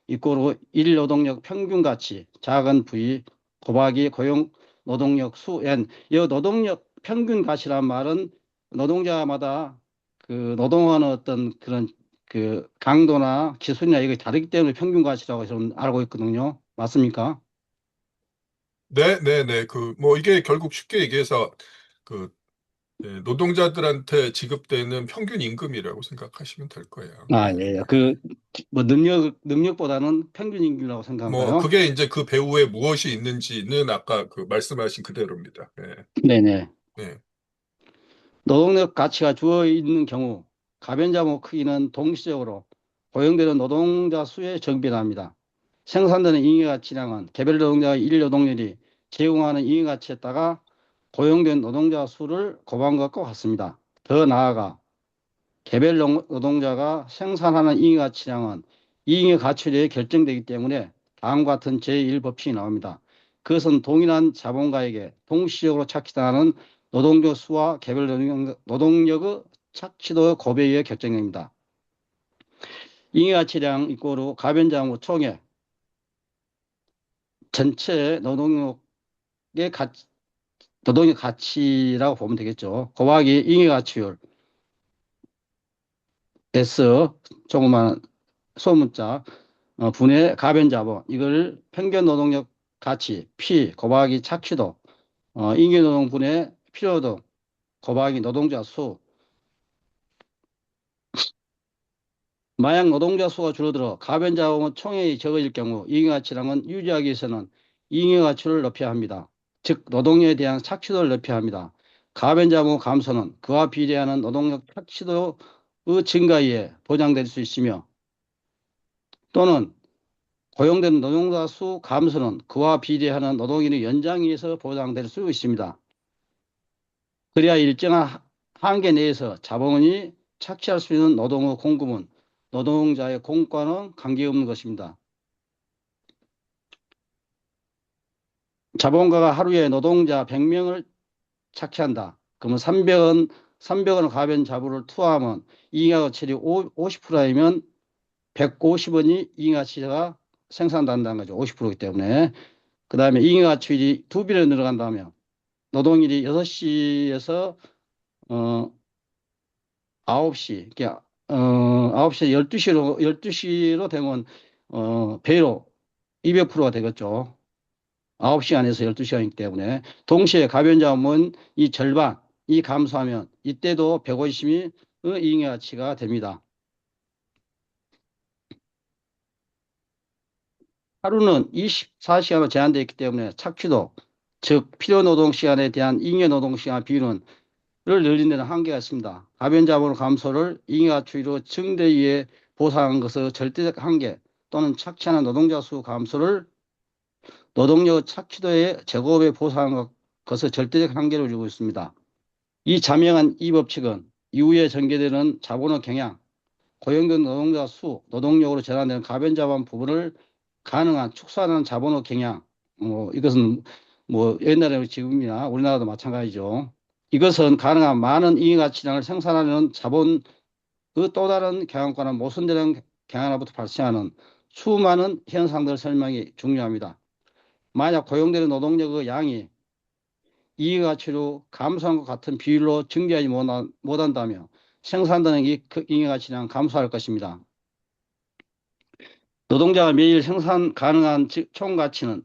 이꼬르 일 노동력 평균 가치 작은 부익 곱하기 고용 노동력 수 n. 이 노동력 평균 가치란 말은 노동자마다 그 노동하는 어떤 그런 그 강도나 기술이나 이게 다르기 때문에 평균 가치라고 저는 알고 있거든요. 맞습니까? 네, 네, 네. 이게 결국 쉽게 얘기해서 그 노동자들한테 지급되는 평균 임금이라고 생각하시면 될 거예요. 예. 능력보다는 평균 임금이라고 생각한가요? 그게 이제 그 배후에 무엇이 있는지는 아까 그 말씀하신 그대로입니다. 네, 네네. 네. 노동력 가치가 주어 있는 경우 가변자본 크기는 동시적으로 고용되는 노동자 수에 정비합니다. 생산되는 잉여가치량은 개별 노동자의 일 노동률이 제공하는 잉여가치에다가 고용된 노동자 수를 곱한 것과 같습니다. 더 나아가 개별 노동자가 생산하는 잉여가치량은 잉여가치율에 결정되기 때문에 다음과 같은 제1법칙이 나옵니다. 그것은 동일한 자본가에게 동시적으로 착취당하는 노동력 수와 개별 노동력의 착취도의 곱에 의해 결정됩니다. 잉여가치량 이꼬르 가변자본 총액 전체 노동력 가치라고 보면 되겠죠. 곱하기 잉여가치율 S 조그만 소문자 분의 가변자본 이걸 평균 노동력 가치 P 곱하기 착취도 잉여노동 분의 필요노동 곱하기 노동자 수. 만약 노동자 수가 줄어들어 가변자본의 총액이 적어질 경우 잉여가치량은 유지하기 위해서는 잉여가치를 높여야 합니다. 즉 노동력에 대한 착취도를 높여야 합니다. 가변자본 감소는 그와 비례하는 노동력 착취도의 증가에 의해 보장될 수 있으며 또는 고용된 노동자 수 감소는 그와 비례하는 노동인의 연장에 의해서 보장될 수 있습니다. 그래야 일정한 한계 내에서 자본이 착취할 수 있는 노동의 공급은 노동자의 공과는 관계없는 것입니다. 자본가가 하루에 노동자 100명을 착취한다. 그러면 300원 가변 자본을 투하하면 잉여가치율이 50%이면 150원이 잉여가치가 생산된다는 거죠. 50%이기 때문에. 그 다음에 잉여가치율이 2배로 늘어간다면 노동일이 6시에서 9시, 9시에 12시로 되면 배로 200%가 되겠죠. 9시간에서 12시간이기 때문에 동시에 가변자원은 이 절반, 이 감소하면 이때도 150이 잉여가치가 됩니다. 하루는 24시간으로 제한되어 있기 때문에 착취도, 즉 필요노동시간에 대한 잉여노동시간 비율은 늘리는 데는 한계가 있습니다. 가변자본 감소를 잉여가치로 증대에 의해 보상한 것의 절대적 한계 또는 착취하는 노동자 수 감소를 노동력 착취도의 제곱에 보상한 것의 절대적 한계를 주고 있습니다. 이 자명한 이 법칙은 이후에 전개되는 자본의 경향, 고용된 노동자 수, 노동력으로 전환되는 가변자본 부분을 가능한 축소하는 자본의 경향, 이것은 뭐 옛날에 지금이나 우리나라도 마찬가지죠. 이것은 가능한 많은 잉여가치량을 생산하는 자본의 또 다른 경향과는 모순되는 경향으로부터 발생하는 수많은 현상들 설명이 중요합니다. 만약 고용되는 노동력의 양이 이익가치로 감소한 것 같은 비율로 증대하지 못한다면 생산되는 잉여가치량 감소할 것입니다. 노동자가 매일 생산 가능한 총가치는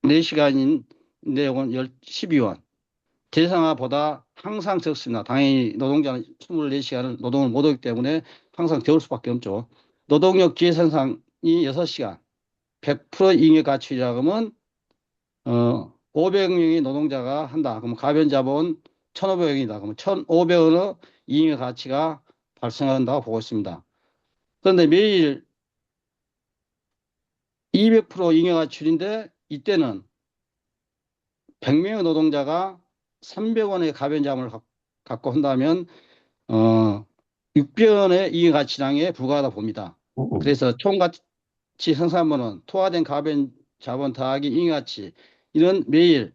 24시간인 내용은 12원. 대상화보다 항상 적습니다. 당연히 노동자는 24시간을 노동을 못하기 때문에 항상 적을 수밖에 없죠. 노동력 기회생산이 6시간, 100% 잉여가치라고 하면 500명의 노동자가 한다. 그러면 가변자본 1,500원이다. 그러면 1,500원의 잉여가치가 발생한다고 보고 있습니다. 그런데 매일 200% 잉여가치인데 이때는 100명의 노동자가 300원의 가변자본을 갖고 한다면 600원의 잉여가치량에 불과하다 봅니다. 그래서 총가치 생산분은 토화된 가변자본 더하기 잉여가치 이런 매일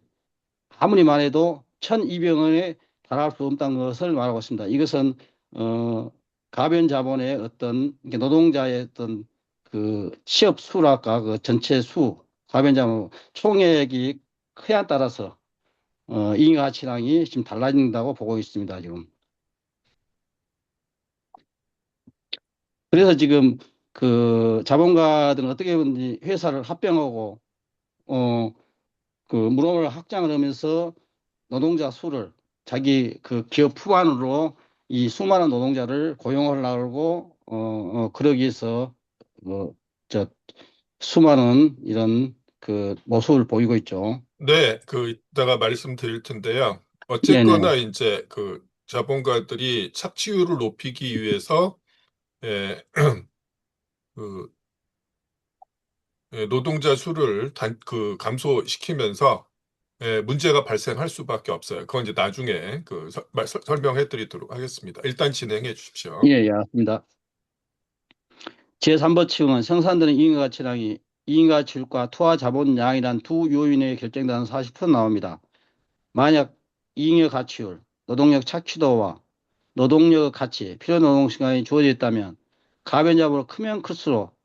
아무리 말해도 1,200원에 달할 수 없다는 것을 말하고 있습니다. 이것은 가변자본의 어떤 노동자의 어떤 그 취업 수랄까 그 전체 수 가변자본 총액이 크에 따라서 잉여가치량이 지금 달라진다고 보고 있습니다. 지금. 그래서 지금 그 자본가들은 어떻게 보면 회사를 합병하고 그 문호를 확장을 하면서 노동자 수를 자기 그 기업 품안으로 이 수많은 노동자를 고용하려고 그러기 위해서 저 수많은 이런 그 모습을 보이고 있죠. 네, 이따가 말씀드릴 텐데요. 네네. 어쨌거나 이제 그 자본가들이 착취율을 높이기 위해서 예, 그 노동자 수를 감소시키면서 문제가 발생할 수밖에 없어요. 그건 이제 나중에 설명해 드리도록 하겠습니다. 일단 진행해 주십시오. 예, 맞습니다. 제3법칙은 생산되는 잉여가치량이 잉여가치율과 투하자본량이란 두 요인에 결정되는 40% 나옵니다. 만약 잉여가치율, 노동력 착취도와 노동력 가치, 필요노동시간이 주어져 있다면 가변자본이 크면 클수록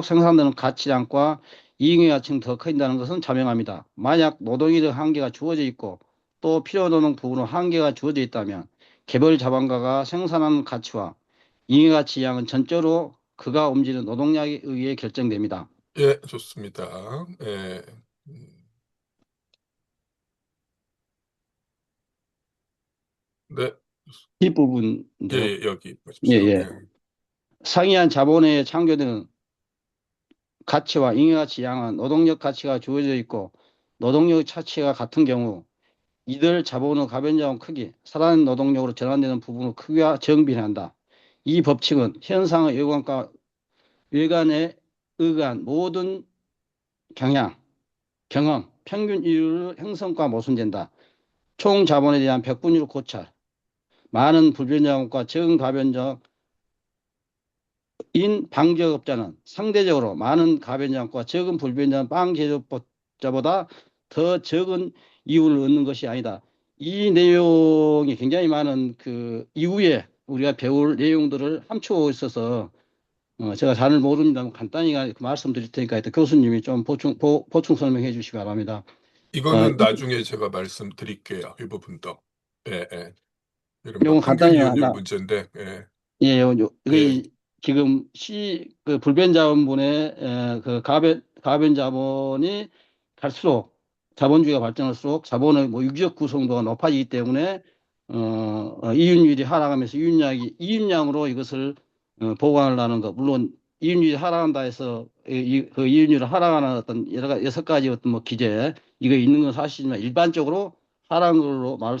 생산되는 가치량과 이익가치는 더 커진다는 것은 자명합니다. 만약 노동인력 한계가 주어져 있고 또 필요노동 부분은 한계가 주어져 있다면 개별 자본가가 생산하는 가치와 잉여가치 양은 전적으로 그가 움직이는 노동력에 의해 결정됩니다. 예, 좋습니다. 예. 네, 뒷부분인데요. 여기 보십시오. 예. 상이한 자본에 창조되는 가치와 잉여가치 양은 노동력 가치가 주어져 있고 노동력 가치가 같은 경우 이들 자본의 가변자본 크기, 살아있는 노동력으로 전환되는 부분의 크기와 정비한다. 이 법칙은 현상의 외관에 의한 모든 경험, 평균 이율 형성과 모순된다. 총 자본에 대한 백분율 고찰, 많은 불변자본과 적은 가변자인 방제업자는 상대적으로 많은 가변자본과 적은 불변자본 빵제조업자보다 더 적은 이윤을 얻는 것이 아니다. 이 내용이 굉장히 많은 그 이후에 우리가 배울 내용들을 함축하고 있어서 제가 잘 모릅니다만 간단히 말씀드릴 테니까 교수님이 좀 보충 설명해 주시기 바랍니다. 이거는 나중에 제가 말씀드릴게요. 이 부분도. 예. 이른바 요건 평균 간단히 이윤율 문제인데. 예. 예, 지금 그 불변자본분의 그 가변자본이 갈수록 자본주의가 발전할수록 자본의 유기적 구성도가 높아지기 때문에 이윤율이 하락하면서 이윤량으로 이것을 보관하려는 것. 물론 이윤율이 하락한다 해서 그 이윤율을 하락하는 어떤 여섯 가지 어떤 뭐 기제 이거 있는 건 사실이지만 일반적으로 하락한 걸로 말할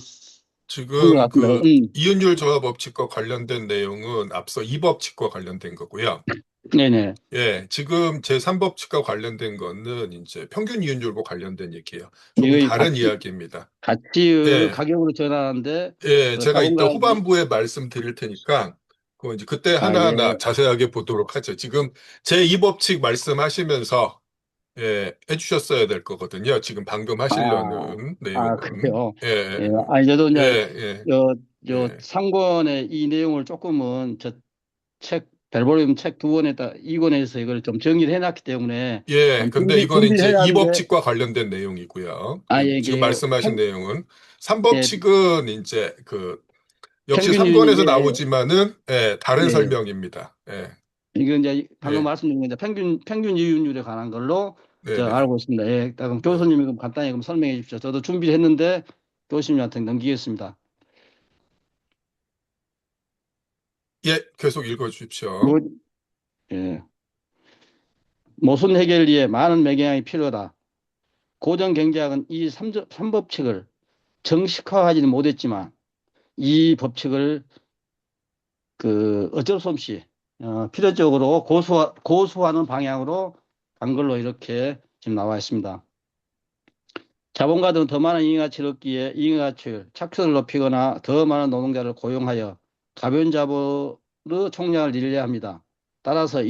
지금 것 같습니다. 이윤율 조화 법칙과 관련된 내용은 앞서 이 법칙과 관련된 거고요. 네네. 예, 지금 제3법칙과 관련된 거는 이제 평균 이윤율과 관련된 얘기예요. 조금 이거 다른 이야기입니다. 가치를 예, 가격으로 전환하는데 예, 그 제가 이따 자본가 후반부에 말씀드릴 테니까 그거 이제 그때 아, 예. 하나하나 자세하게 보도록 하죠. 지금 제2법칙 말씀하시면서 예, 해주셨어야 될 거거든요. 지금 방금 아, 하시려는 내용은. 그래요. 예. 예, 아니, 저도 예, 이제, 예, 저 예. 상권의 이 내용을 조금은 벨보리움 책 두 권에다, 이 권에서 이걸 좀 정리를 해놨기 때문에 예, 좀 근데 이거는 준비를 이제 해야 하는데, 이법칙과 관련된 내용이고요. 그 지금 이게 말씀하신 내용은 예, 3법칙은 이제 그 역시 평균 3권에서 이윤율에, 나오지만은 예, 다른 네. 설명입니다. 예, 이건 이제 방금 예, 말씀드린 건 이제 평균 이윤율에 관한 걸로 네, 저 네, 알고 있습니다. 예, 그럼 네. 교수님이 그럼 간단히 그럼 설명해 주십시오. 저도 준비를 했는데 교수님한테 넘기겠습니다. 예, 계속 읽어 주십시오. 뭐, 예. 모순 해결리에 많은 매경이 필요하다. 고정 경제학은 이 3법칙을 정식화하지는 못했지만 이 법칙을 어쩔 수 없이 필요적으로 고수하는 방향으로 간 걸로 이렇게 지금 나와 있습니다. 자본가들은 더 많은 잉여가치를 얻기에 잉여가치율, 착취를 높이거나 더 많은 노동자를 고용하여 가변 자본의 총량을 늘려야 합니다. 따라서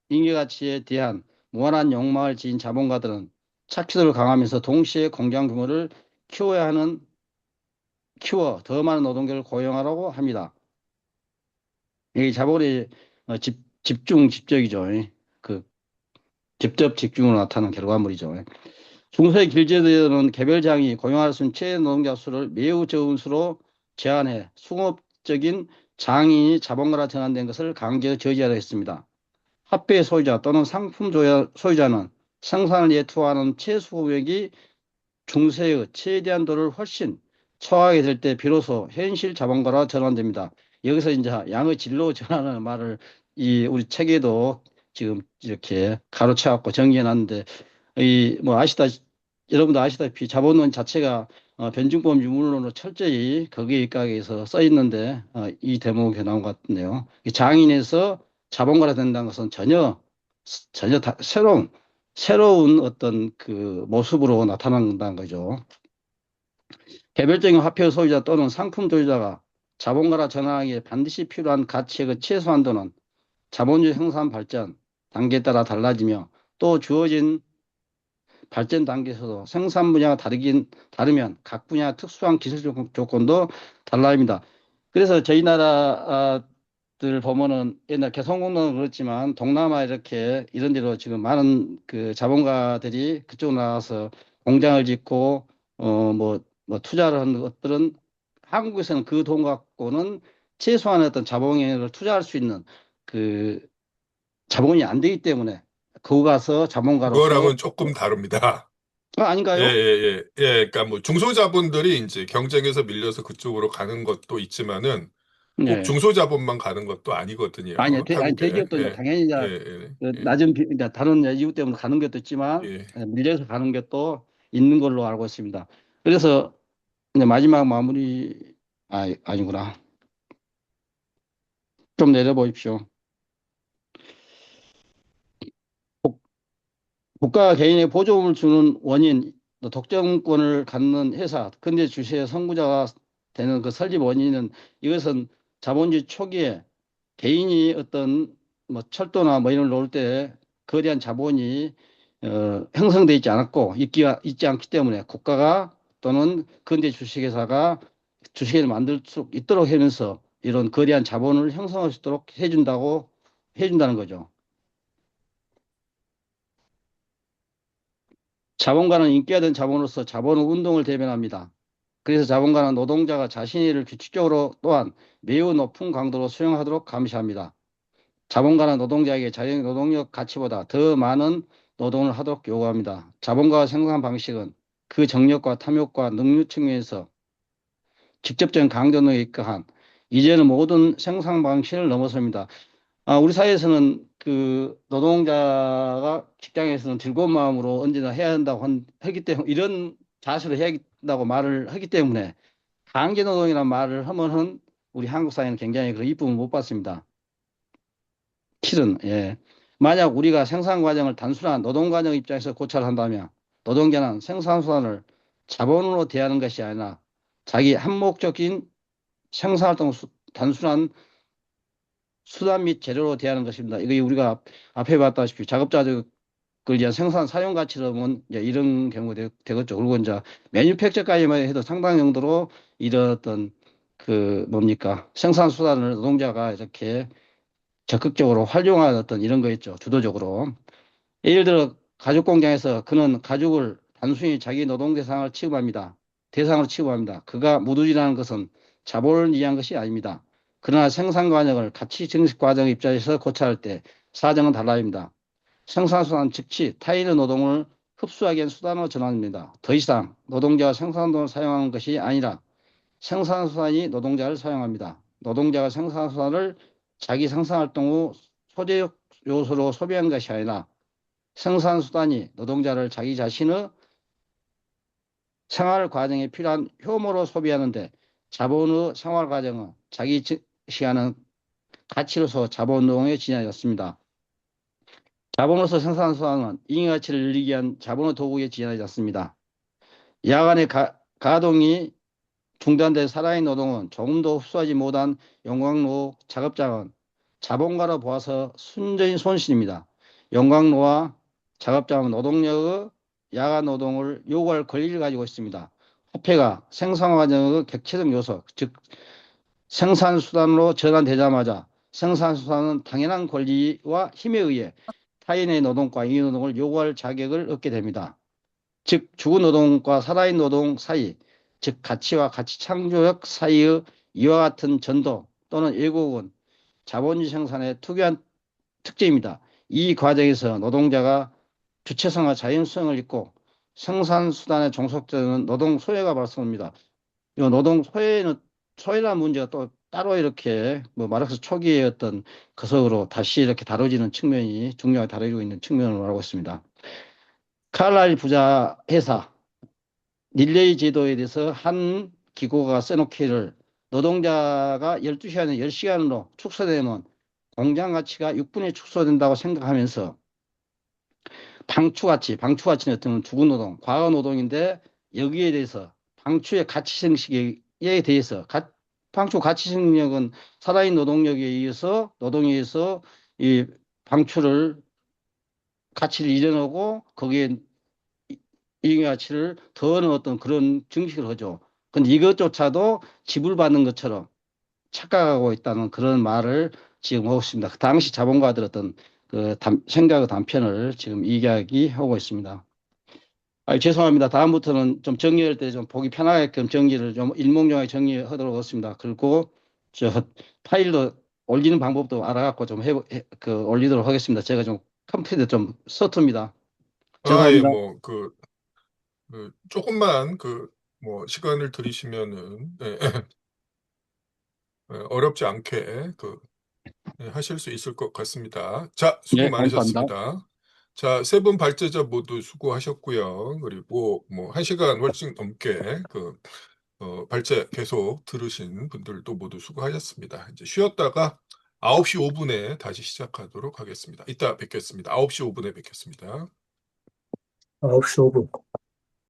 잉여가치에 대한 무한한 욕망을 지닌 자본가들은 착취를 강하면서 동시에 공장 규모를 키워 더 많은 노동자를 고용하라고 합니다. 이 자본의 집적이죠. 그 직접 집중으로 나타나는 결과물이죠. 중소의 길제도에는 개별장이 고용할 수 있는 최대 노동자 수를 매우 적은 수로 제한해 상업적인 장인이 자본가로 전환된 것을 강제로 저지하려 했습니다. 화폐 소유자 또는 상품 소유자는 생산을 위해 투하하는 최소액이 중세의 최대한도를 훨씬 초과하게 될 때 비로소 현실 자본가로 전환됩니다. 여기서 이제 양의 질로 전환하는 말을 우리 책에도 지금 이렇게 가로채갖고 정리해 놨는데 여러분도 아시다시피 자본론 자체가 변증법 유물론으로 철저히 거기에 입각해서 써 있는데 이 대목이 나온 것 같네요. 이 장인에서 자본가가 된다는 것은 전혀 새로운 어떤 그 모습으로 나타난다는 거죠. 개별적인 화폐 소유자 또는 상품 소유자가 자본가로 전환하기에 반드시 필요한 가치의 그 최소한도는 자본주의 생산 발전 단계에 따라 달라지며 또 주어진 발전 단계에서도 생산 분야가 다르면 각 분야 특수한 기술 조건도 달라집니다. 그래서 저희 나라들 보면은 옛날 개성공단은 그렇지만 동남아 이렇게 이런 데로 지금 많은 그 자본가들이 그쪽으로 나와서 공장을 짓고 뭐 투자를 하는 것들은 한국에서는 그 돈 갖고는 최소한의 어떤 자본을 투자할 수 있는 그 자본이 안 되기 때문에 거기 가서 자본가로서 그거랑은 조금 다릅니다. 예, 아닌가요? 예, 예, 예. 그러니까 뭐 중소자본들이 이제 경쟁에서 밀려서 그쪽으로 가는 것도 있지만은 꼭 네. 중소자본만 가는 것도 아니거든요. 아니, 타국에. 대기업도 이제 예, 당연히 이제 예, 예, 그 예. 낮은 이제 다른 이유 때문에 가는 것도 있지만 예. 밀려서 가는 것도 있는 걸로 알고 있습니다. 그래서 이제 마지막 마무리 아니구나. 좀 내려보십시오. 국가가 개인의 보조금을 주는 원인, 또 독점권을 갖는 회사, 근대 주식의 선구자가 되는 그 설립 원인은 이것은 자본주의 초기에 개인이 어떤 뭐 철도나 뭐 이런 걸 놓을 때 거대한 자본이 형성돼 있지 않았고 있지 않기 때문에 국가가 또는 근대 주식회사가 주식을 만들 수 있도록 하면서 이런 거대한 자본을 형성할 수 있도록 해준다는 거죠. 자본가는 인기가 된 자본으로서 자본의 운동을 대변합니다. 그래서 자본가는 노동자가 자신의 일을 규칙적으로 또한 매우 높은 강도로 수행하도록 감시합니다. 자본가는 노동자에게 자기의 노동력 가치보다 더 많은 노동을 하도록 요구합니다. 자본가의 생산 방식은 그 정력과 탐욕과 능률 측면에서 직접적인 강도에 입각한 이제는 모든 생산 방식을 넘어섭니다. 우리 사회에서는 그 노동자가 직장에서는 즐거운 마음으로 언제나 해야 한다고 하기 때문에 이런 자세로 해야 한다고 말을 하기 때문에 강제노동이라는 말을 하면은 우리 한국 사회는 굉장히 그 이쁨을 못 받습니다. 실은 예. 만약 우리가 생산 과정을 단순한 노동 과정 입장에서 고찰을 한다면 노동자는 생산 수단을 자본으로 대하는 것이 아니라 자기 한목적인 생산활동 단순한 수단 및 재료로 대하는 것입니다. 이거 우리가 앞에 봤다시피 작업자득을 위한 생산 사용 가치로는 이제 이런 경우가 되겠죠. 그리고 이제 매뉴팩처까지만 해도 상당 정도로 이런 어떤 그 뭡니까 생산 수단을 노동자가 이렇게 적극적으로 활용하는 어떤 이런 거 있죠. 주도적으로. 예를 들어 가죽 공장에서 그는 가죽을 단순히 자기 노동 대상을 취급합니다. 대상으로 취급합니다. 그가 무두질하는 것은 자본을 위한 것이 아닙니다. 그러나 생산 과정을 가치 증식 과정 입장에서 고찰할 때 사정은 달라집니다. 생산수단 즉시 타인의 노동을 흡수하기 위한 수단으로 전환됩니다. 더 이상 노동자가 생산노동을 사용하는 것이 아니라 생산수단이 노동자를 사용합니다. 노동자가 생산수단을 자기 생산활동 후 소재적 요소로 소비한 것이 아니라 생산수단이 노동자를 자기 자신의 생활 과정에 필요한 효모로 소비하는데 자본의 생활 과정은 자기 시간은 가치로서 자본노동에 지향하였습니다. 자본으로서 생산수단은 잉여가치를 늘리기 위한 자본의 도구에 지향하지 않습니다. 야간의 가동이 중단된 살아있는 노동은 조금 더 흡수하지 못한 용광로 작업장은 자본가로 보아서 순전히 손실입니다. 용광로와 작업장은 노동력의 야간 노동을 요구할 권리를 가지고 있습니다. 화폐가 생산 과정의 객체적 요소, 즉 생산수단으로 전환되자마자 생산수단은 당연한 권리와 힘에 의해 타인의 노동과 이노동을 요구할 자격을 얻게 됩니다. 즉 죽은 노동과 살아있는 노동 사이, 즉 가치와 가치 창조력 사이의 이와 같은 전도 또는 왜곡은 자본주의 생산의 특유한 특징입니다. 이 과정에서 노동자가 주체성과 자율성을 잃고 생산수단에 종속되는 노동 소외가 발생합니다. 이 노동 소외라는 문제가 또 따로 이렇게 뭐 마르크스 초기의 어떤 거석으로 다시 이렇게 다뤄지는 측면이 중요하게 다뤄지고 있는 측면을 말하고 있습니다. 칼라일 부자 회사 릴레이 제도에 대해서 한 기고가 써놓기를 노동자가 12시간에 10시간으로 축소되면 공장 가치가 6분의 축소된다고 생각하면서 방추가치는 어떤 죽은 노동, 과거 노동인데 여기에 대해서 방추의 가치 생식에 대해서 방추 가치 생력은 살아있는 노동력에 의해서 노동에 의해서 이 방추를 가치를 일어나고 거기에 이 가치를 더하는 어떤 그런 증식을 하죠. 근데 이것조차도 지불받는 것처럼 착각하고 있다는 그런 말을 지금 하고 있습니다. 그 당시 자본가들 어떤 그 생각의 단편을 지금 이야기하고 있습니다. 죄송합니다. 다음부터는 좀 정리할 때 좀 보기 편하게끔 정리를 좀 일목요하게 정리하도록 하겠습니다. 그리고 저 파일도 올리는 방법도 알아갖고 좀 올리도록 하겠습니다. 제가 좀 컴퓨터 좀 서툽니다. 예, 죄송합니다. 조금만 뭐 시간을 들이시면은 어렵지 않게 하실 수 있을 것 같습니다. 자, 수고 네, 감사합니다. 많으셨습니다. 자, 세 분 발제자 모두 수고하셨고요. 그리고 뭐 1시간 훨씬 넘게 발제 계속 들으신 분들도 모두 수고하셨습니다. 이제 쉬었다가 9시 5분에 다시 시작하도록 하겠습니다. 이따 뵙겠습니다. 9시 5분에 뵙겠습니다. 9시 5분.